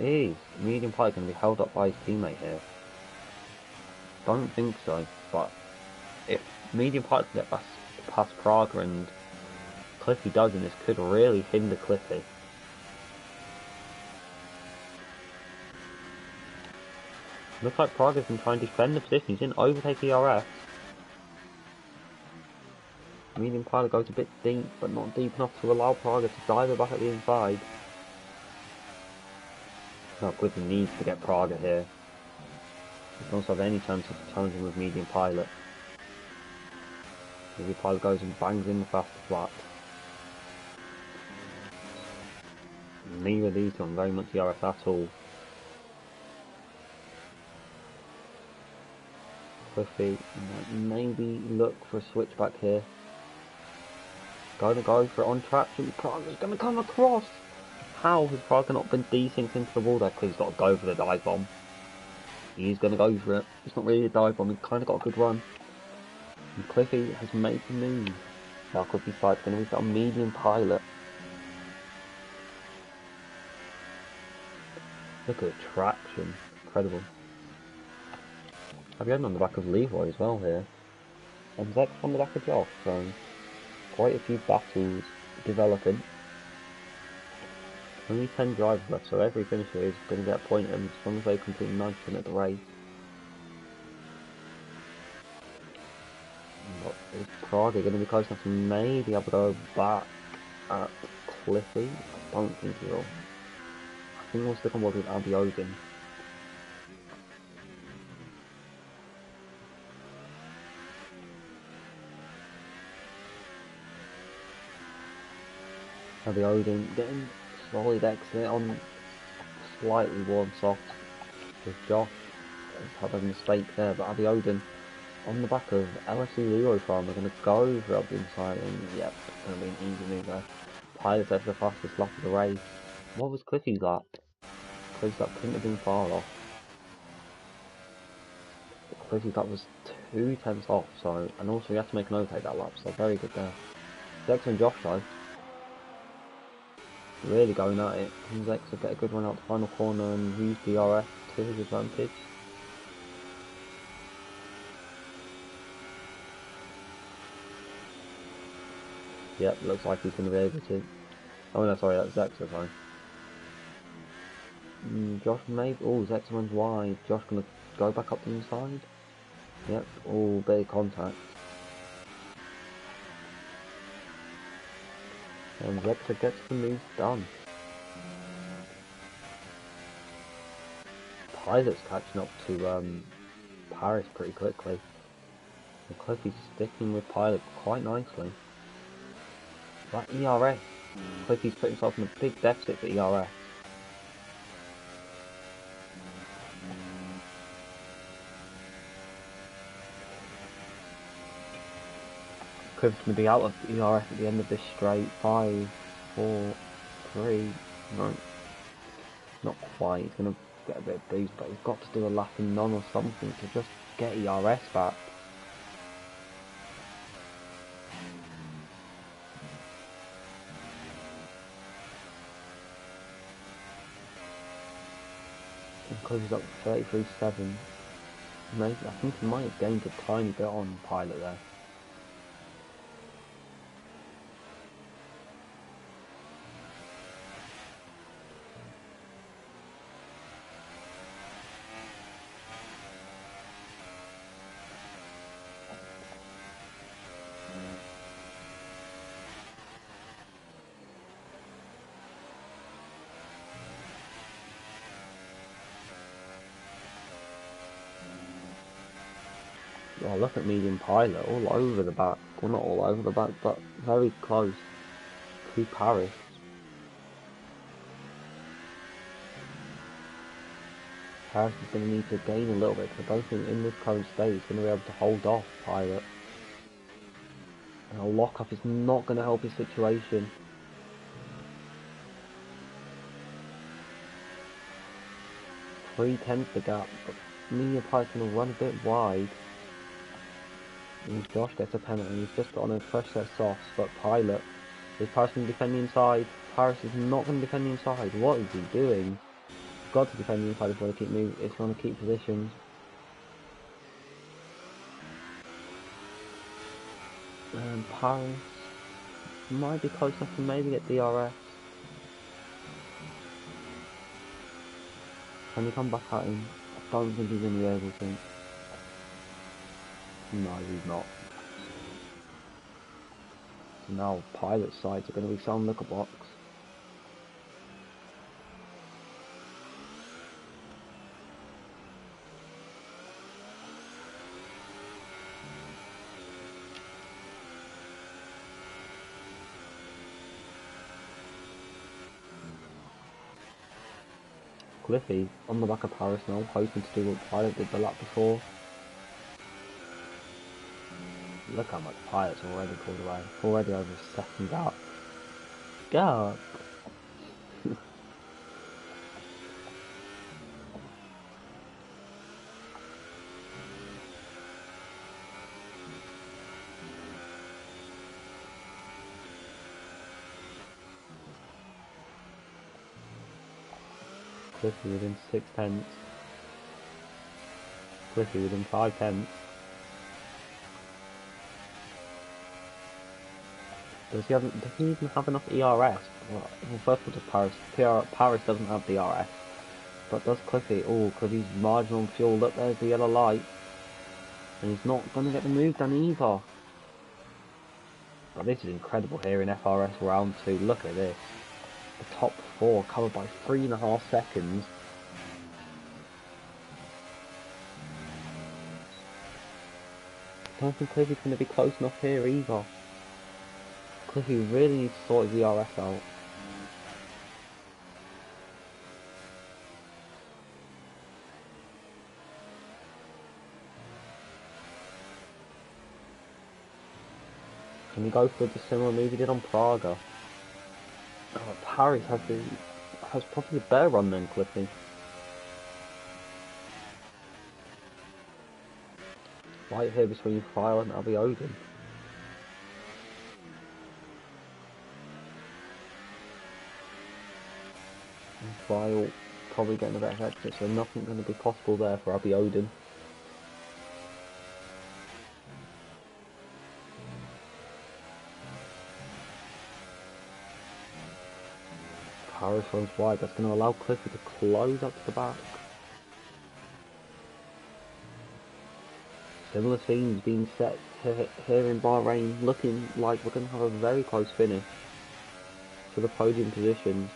Is Medium Pilot going to be held up by his teammate here? Don't think so, but if Medium Pilot can get past Praga and Cliffy doesn't, this could really hinder Cliffy. Looks like Praga's been trying to defend the position. He's in overtake ERS. Medium Pilot goes a bit deep, but not deep enough to allow Praga to dive it back at the inside. No, Cliffy needs to get Praga here. He doesn't have any chance of challenging with Medium Pilot. Medium Pilot goes and bangs in the fast flat. Neither of these two on very much ERS at all. Cliffy might maybe look for a switchback here. Going to go for it on traction. Praga's going to come across. How has Praga not been desynced into the wall there? Because he's got to go for the dive bomb. He's going to go for it. It's not really a dive bomb. He's kind of got a good run. And Cliffy has made the move. Now Cliffy's side's going to be on Medium Pilot. Look at the traction. Incredible. I've been on the back of Leroy as well here. And Zex on the back of Josh, so quite a few battles developing. Only 10 drivers left, so every finisher is going to get a point, and as long as they complete 90% of the race. But is Prague going to be close enough to maybe able to go back at Cliffy? I don't think he will. I think we'll stick on board with Abiodin. Abiodin getting solid exit on slightly warm soft with Josh. Has had a mistake there, but Abiodin on the back of LSE Leroy Farm, we're going to go over up the inside, and yep, it's going to be an easy move there. Pilot's over the fastest lap of the race. What was Cliffy's lap? Cliffy's lap couldn't have been far off. Cliffy's lap was 2 tenths off, so, and also he had to make an overtake that lap, so very good there. Zex and Josh though, really going at it. Zex will get a good run out the final corner and use the RF to his advantage. Yep, looks like he's going to be able to. Oh no, sorry, that's Zexa, sorry. Josh maybe. Oh, Zexa runs wide. Josh going to go back up the inside. Yep, all big contact. And Zexa gets the move done. Pilot's catching up to Paris pretty quickly. And Cliffy's sticking with Pilot quite nicely. That ERS. Cliffy's put himself in a big deficit for ERS. Cliff's going to be out of ERS at the end of this straight. 5, 4, 3, no, not quite. He's going to get a bit of boost, but he's got to do a lap in none or something to just get ERS back. And Cliffy's up 33.7. Maybe, I think he might have gained a tiny bit on Pilot there. Oh, look at Medium Pilot, all over the back. Well, not all over the back, but very close to Paris. Paris is going to need to gain a little bit, because I don't think in this current state he's going to be able to hold off Pilot. And a lock-up is not going to help his situation. Three tenths the gap, but Medium Pilot's going to run a bit wide. And Josh gets a penalty, he's just got on a fresh set of softs, but Pilot, is Paris going to defend the inside? Paris is not going to defend the inside, what is he doing? He's got to defend the inside if you want to keep moving, if you want to keep positions. And Paris might be close enough to maybe get DRS. Can he come back at him? I don't think he's going to be able to. No, he's not. Now Pilot sides are going to be some liquor box. Cliffy on the back of Paris now, hoping to do what Pilot did the lap before. Look how much Pilot's already pulled away. Already over a second gap. Gap! Cliffy within 6 tenths. Cliffy within 5 tenths. Does he even have enough ERS? Well, first of all, does Paris doesn't have DRS, but does Cliffy? Oh, Cliffy's marginal fueled up. There's the yellow light, and he's not going to get the move done either. But this is incredible here in FRS round 2. Look at this. The top 4 covered by 3.5 seconds. I don't think Cliffy's going to be close enough here either. Cliffy really needs to sort his ERS out. Can he go for the similar move he did on Praga? Oh, Paris has probably a better run than Cliffy. Right here between File and Abby Odin. And File probably getting a better exit, so nothing going to be possible there for Abby Odin. Paris runs wide, that's going to allow Cliffy to close up to the back. Similar scenes being set here in Bahrain, looking like we're going to have a very close finish for the podium positions.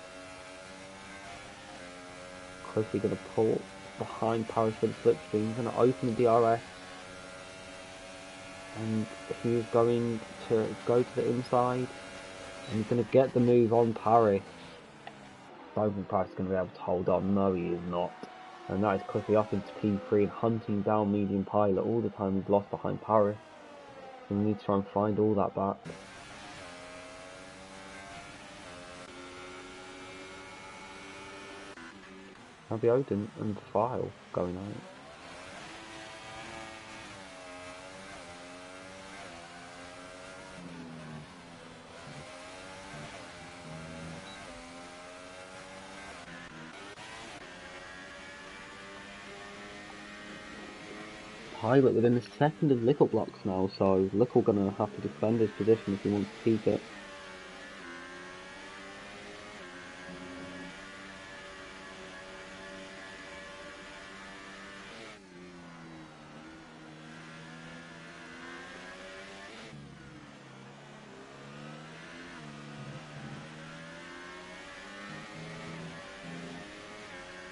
Cliffy going to pull behind Paris for the slipstream, going to open the DRS, and he's going to go to the inside, and he's going to get the move on Paris. I don't think Paris is going to be able to hold on. No, he is not. And that is Cliffy up into P3 and hunting down Medium Pilot all the time he's lost behind Paris. And we need to try and find all that back. Abby Odin and File going out. Pilot within a second of Lickle blocks now, so Lickle gonna have to defend his position if he wants to keep it.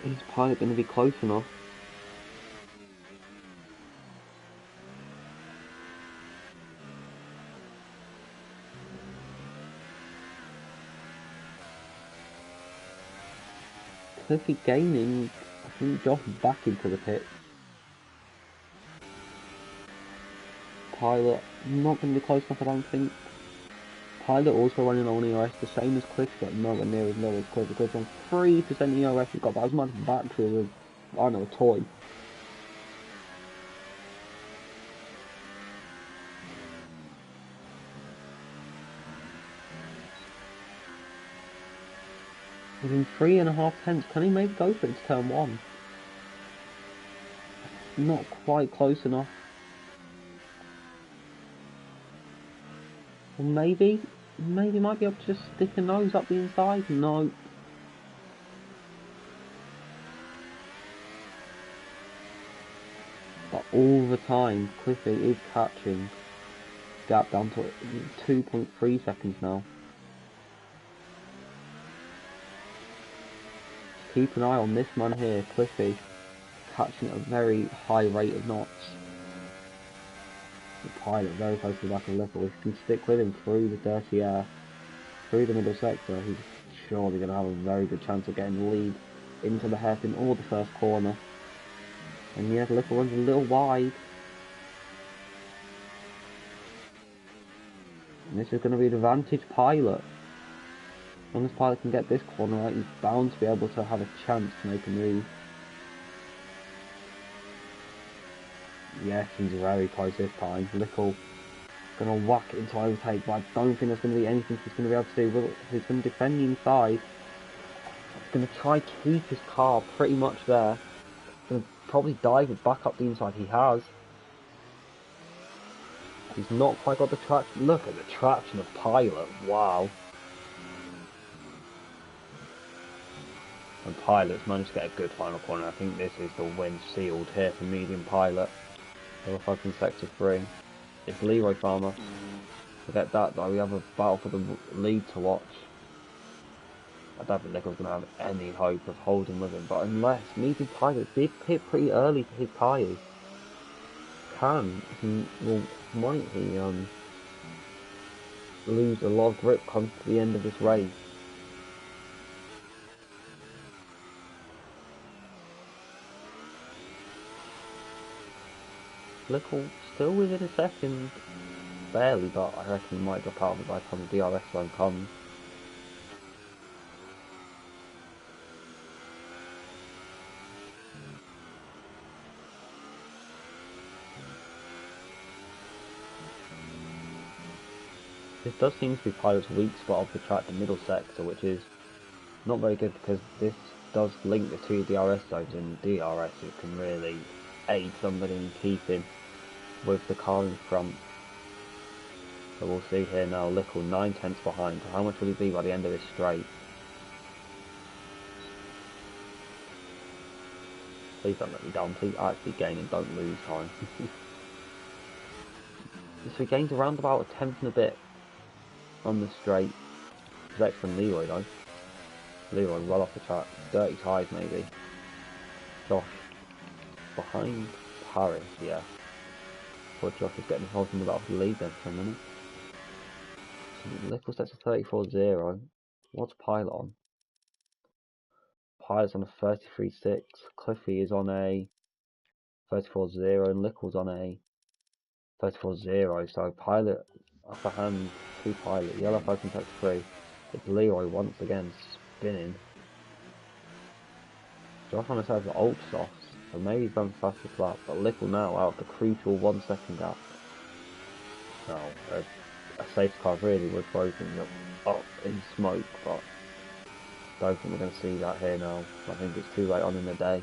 Is Pilot gonna be close enough? Cliffy gaining, I think, Josh back into the pit. Pilot not going to be close enough, I don't think. Pilot also running on ERS, the same as Cliff, but nowhere near as low as Cliff. Cliff on 3% ERS, he's got about as much battery as I don't know, a toy. Within 3.5 tenths, can he maybe go for it to turn 1? Not quite close enough. Or maybe might be able to just stick a nose up the inside. No. But all the time, Cliffy is catching. Gap down to 2.3 seconds now. Keep an eye on this man here, Cliffy, catching at a very high rate of knots. The Pilot very close to the back of Lickle. If he can stick with him through the dirty air, through the middle sector, he's surely going to have a very good chance of getting the lead into the hairpin or the first corner. And yeah, Lickle runs a little wide. And this is going to be the advantage Pilot. As long as Pilot can get this corner right, he's bound to be able to have a chance to make a move. Yes, he's very close this time. Lickle going to whack it into overtake, but I don't think there's going to be anything he's going to be able to do. He's going to defend the inside. He's going to try to keep his car pretty much there. He's going to probably dive it back up the inside. He has. He's not quite got the traction. Look at the traction of Pilot. Wow. And Pilot's managed to get a good final corner. I think this is the win sealed here for Medium Pilot. Level 5 in Sector 3. It's Leroy Farmer. Forget that though, we have a battle for the lead to watch. I don't think Nichols going to have any hope of holding with him, but unless Medium Pilot did pit pretty early for his tyres, might he lose a lot of grip come to the end of this race? Little still within a second, barely, but I reckon he might drop out of it by the time the DRS zone comes. This does seem to be Pilot's weak spot of the track, the middle sector, which is not very good because this does link the two DRS zones, and DRS it can really aid somebody in keeping with the car in front. So we'll see here now, Lickle 9/10 behind. How much will he be by the end of this straight? Please don't let me down, please actually gain and don't lose time. So he gains around about a tenth and a bit on the straight. It's extra from Leroy though. Leroy well off the track, dirty tyres maybe. Josh behind Paris, yeah. Poor Josh is getting involved in the battle for the lead then for a minute. So Lickle sets a 34.0. What's Pilot on? Pilot's on a 33.6. Cliffy is on a 34.0 and Lickle's on a 34.0. So Pilot upper hand to Pilot. Yellow flag in sector 3. It's Leroy once again spinning. Josh on a set of ultra softs, so maybe he's going faster lap, but Lickle now out of the crucial 1 second gap. Now, a safety car really would throw things up in smoke, but don't think we're going to see that here now. I think it's too late on in the day.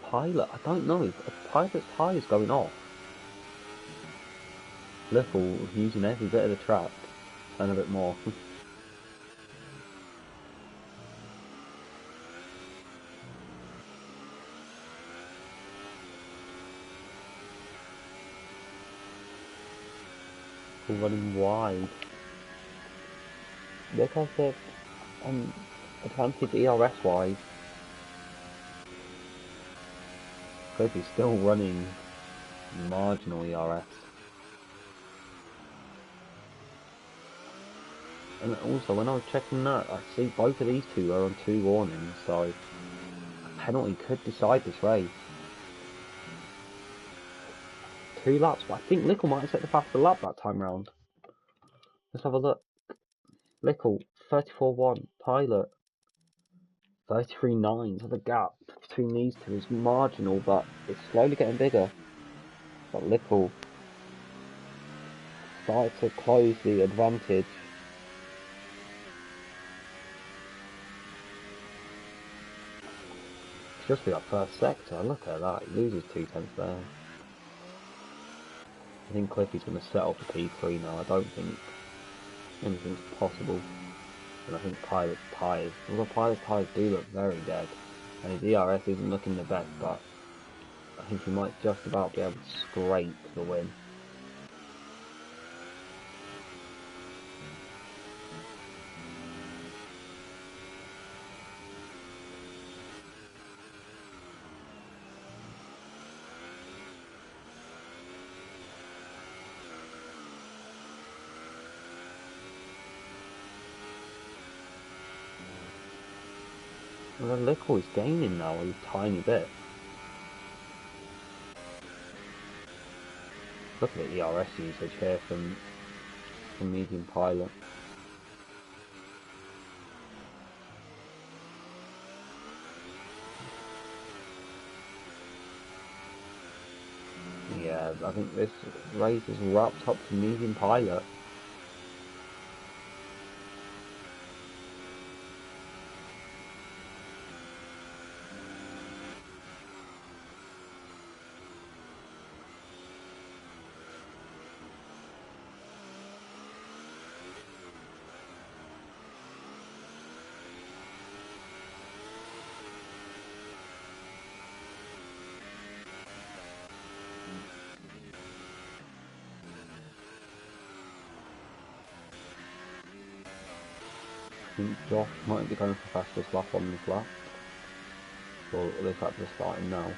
Pilot, I don't know, Pilot's tyres going off. Lickle using every bit of the track and a bit more. Running wide. Look at the advantage ERS wise. Cliffy's still running marginal ERS. And also when I was checking that, I see both of these two are on 2 warnings, so a penalty could decide this race. 2 laps, but I think Lickle might have set the faster lap that time round. Let's have a look. Lickle, 34.1, Pilot, 33.9, so the gap between these two is marginal, but it's slowly getting bigger. But Lickle started to close the advantage. It's just for that first sector, look at that, he loses 2/10 there. I think Cliffy's going to settle for P3 now. I don't think anything's possible. And I think Pilot's tyres, although Pilot's tyres do look very dead, and his ERS isn't looking the best, but I think he might just about be able to scrape the win. Well, Lickle is gaining now a tiny bit. Look at the ERS usage here from Medium Pilot. Yeah, I think this race is wrapped up to Medium Pilot. think Josh might be going for fastest lap on this lap. Well, at least that's just starting now.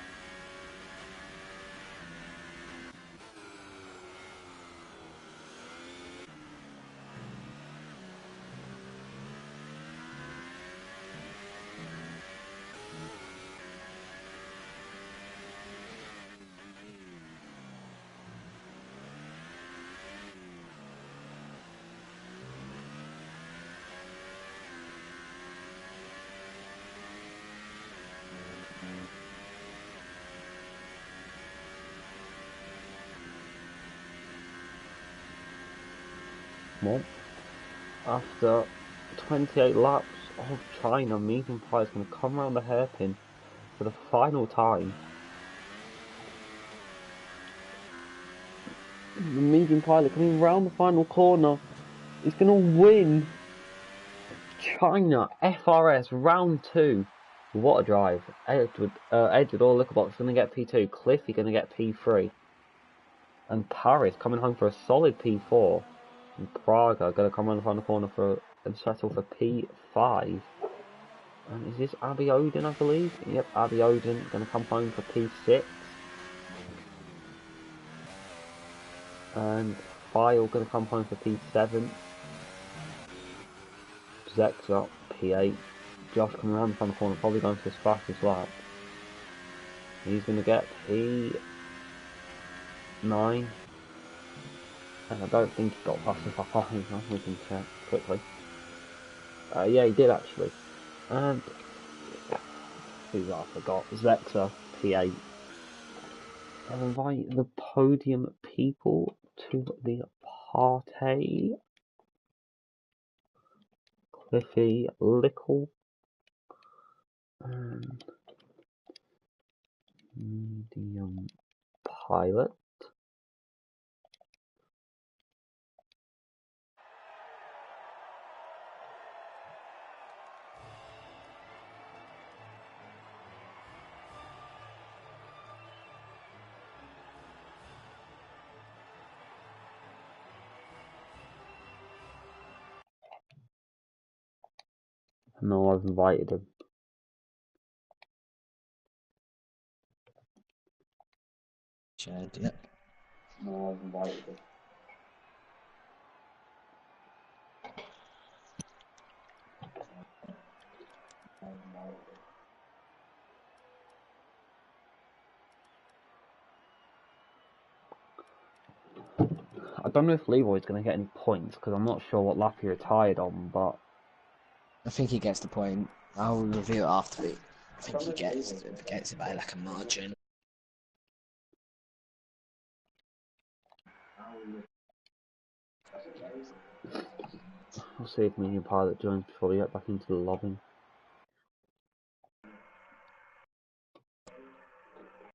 Well, after 28 laps of China, Medium Pilot is going to come around the hairpin for the final time. The Medium Pilot coming round the final corner is going to win China FRS round 2. What a drive. Edward or Liquorbox going to get P2, Cliffy going to get P3. And Paris coming home for a solid P4. And Praga going to come around the final corner and settle for P5. And is this Abby Odin, I believe? Yep, Abby Odin going to come home for P6. And File going to come home for P7. Zexa P8. Josh coming around the final corner, probably going for his fastest lap. He's going to get P9. And I don't think he got fastest lap on him. We can check quickly. Yeah, he did actually. And who I forgot? Zexa P8. I'll invite the podium people to the party. Cliffy Lickle and Medium Pilot. No, I've invited him. Shared, yep. No, I've invited him. I don't know if Leroy's going to get any points because I'm not sure what lap he retired on, but I think he gets the point. I'll review it after it. I think he gets it by like a margin. I'll see if Medium Pilot joins before we get back into the lobby.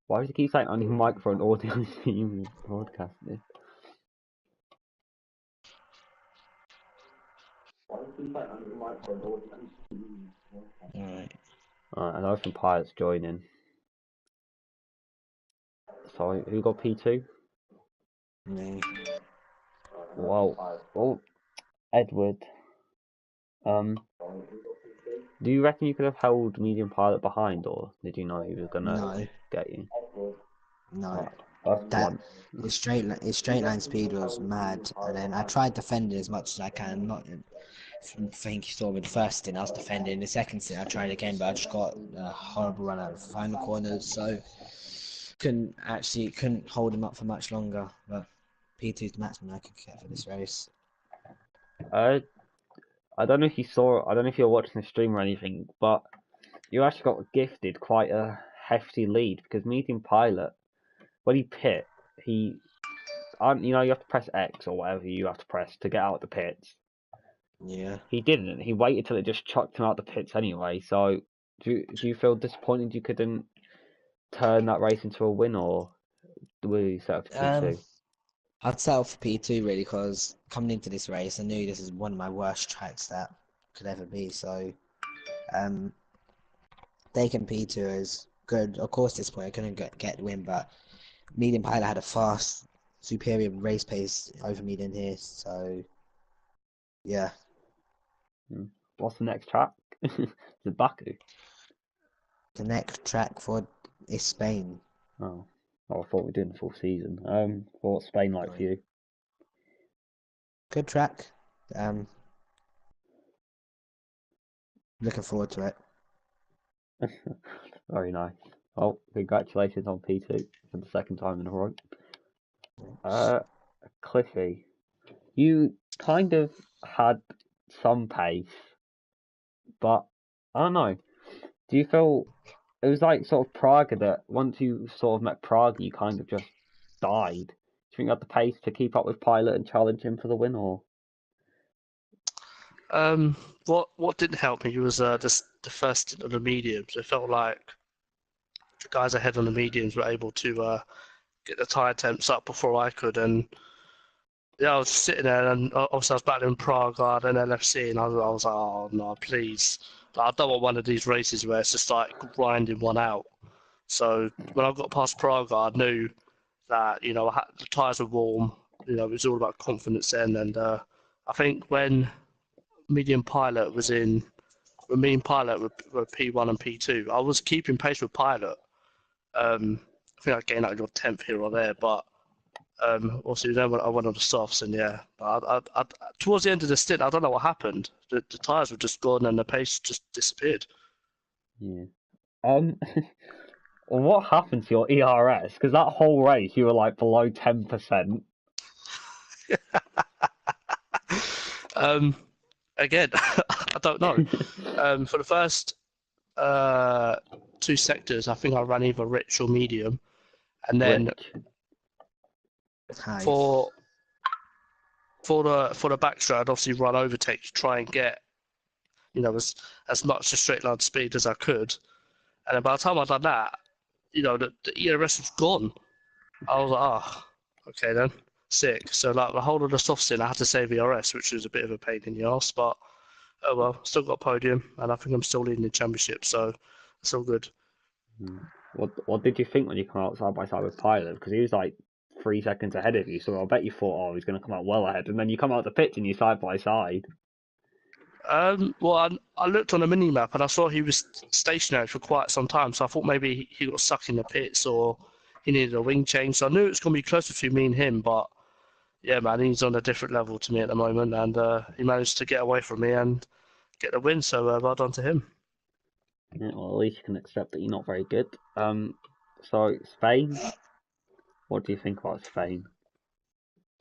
Why does he keep saying only microphone audio stream broadcasting? Alright. Alright, I know some pilots joining. So who got P2? Me. Wow. Oh, Edward. Do you reckon you could have held Medium Pilot behind, or did you know he was gonna get you? No. That's his straight line speed was mad, and then I tried defending as much as I can. Not, I think you saw with the first stint I was defending. The second stint I tried again, but I just got a horrible run out of the final corners, so couldn't hold him up for much longer. But P2's the maximum I could get for this race. I don't know if you saw. I don't know if you're watching the stream or anything, but you actually got gifted quite a hefty lead because Medium Pilot, when he pit, you have to press X or whatever you have to press to get out the pits. Yeah. He didn't. He waited till it just chucked him out the pits anyway. So, do you feel disappointed you couldn't turn that race into a win, or were you set up for P2? I'd settle for P2 really, because coming into this race, I knew this is one of my worst tracks that could ever be. So, taking P2 is good. Of course, at this point I couldn't get the win, but Medium Pilot had a fast, superior race pace over me than his. So, yeah. what's the next track? Is it Baku? The next track for is Spain. Oh, I thought we were doing the full season. What's Spain like for you? Good track. Looking forward to it. Very nice. Well, congratulations on P2 for the second time in a row. Cliffy, you kind of had some pace, but I don't know. Do you feel it was like sort of Praga that once you sort of met Praga, you kind of just died? Do you think you had the pace to keep up with Pilot and challenge him for the win, or? What didn't help me was just the first stint of the mediums. It felt like the guys ahead on the mediums were able to get the tyre temps up before I could, and yeah, I was sitting there, and obviously I was battling Prague and LFC, and I was like, oh no, please. Like, I don't want one of these races where it's just like grinding one out. So when I got past Prague, I knew that the tyres were warm. It was all about confidence then, and I think when medium pilot was in, when me and pilot were P1 and P2, I was keeping pace with pilot. I think I gained like your 10th here or there, but also then I went on the softs, and yeah, towards the end of the stint, I don't know what happened. The tires were just gone, and the pace just disappeared. Yeah. Well, what happened to your ERS? Because that whole race, you were like below 10%. Again, I don't know. For the first two sectors, I think I ran either rich or medium, and then Rich. High. for the backstraight, I'd obviously run overtake to try and get as much a straight line speed as I could. And then by the time I'd done that, the ERS was gone. I was like, oh, okay then, sick. So like the whole of the soft stint, I had to save ERS, which was a bit of a pain in the ass, but oh well, still got podium, and I think I'm still leading the championship, so it's all good. What did you think when you come out side by side with Pilot? Because he was like 3 seconds ahead of you, so I bet you thought, oh, he's going to come out well ahead. And then you come out the pitch and you're side by side. Well, I looked on the mini map and I saw he was stationary for quite some time, so I thought maybe he got stuck in the pits or he needed a wing change. So I knew it was going to be closer to me and him, but yeah, man, he's on a different level to me at the moment, and he managed to get away from me and get the win. So well done to him. Yeah, well, at least you can accept that you're not very good. So Spain, what do you think about Spain?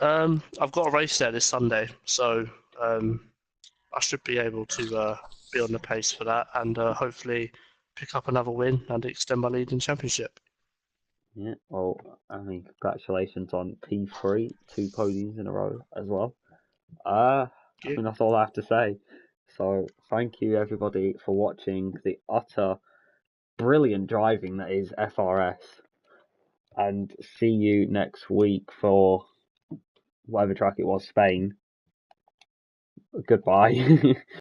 I've got a race there this Sunday, so I should be able to be on the pace for that, and hopefully pick up another win and extend my lead in championship. Yeah, well, I mean, congratulations on P3, 2 podiums in a row as well. I Thank you. think that's all I have to say. So, thank you everybody for watching the utter brilliant driving that is FRS. And see you next week for whatever track it was, Spain. Goodbye.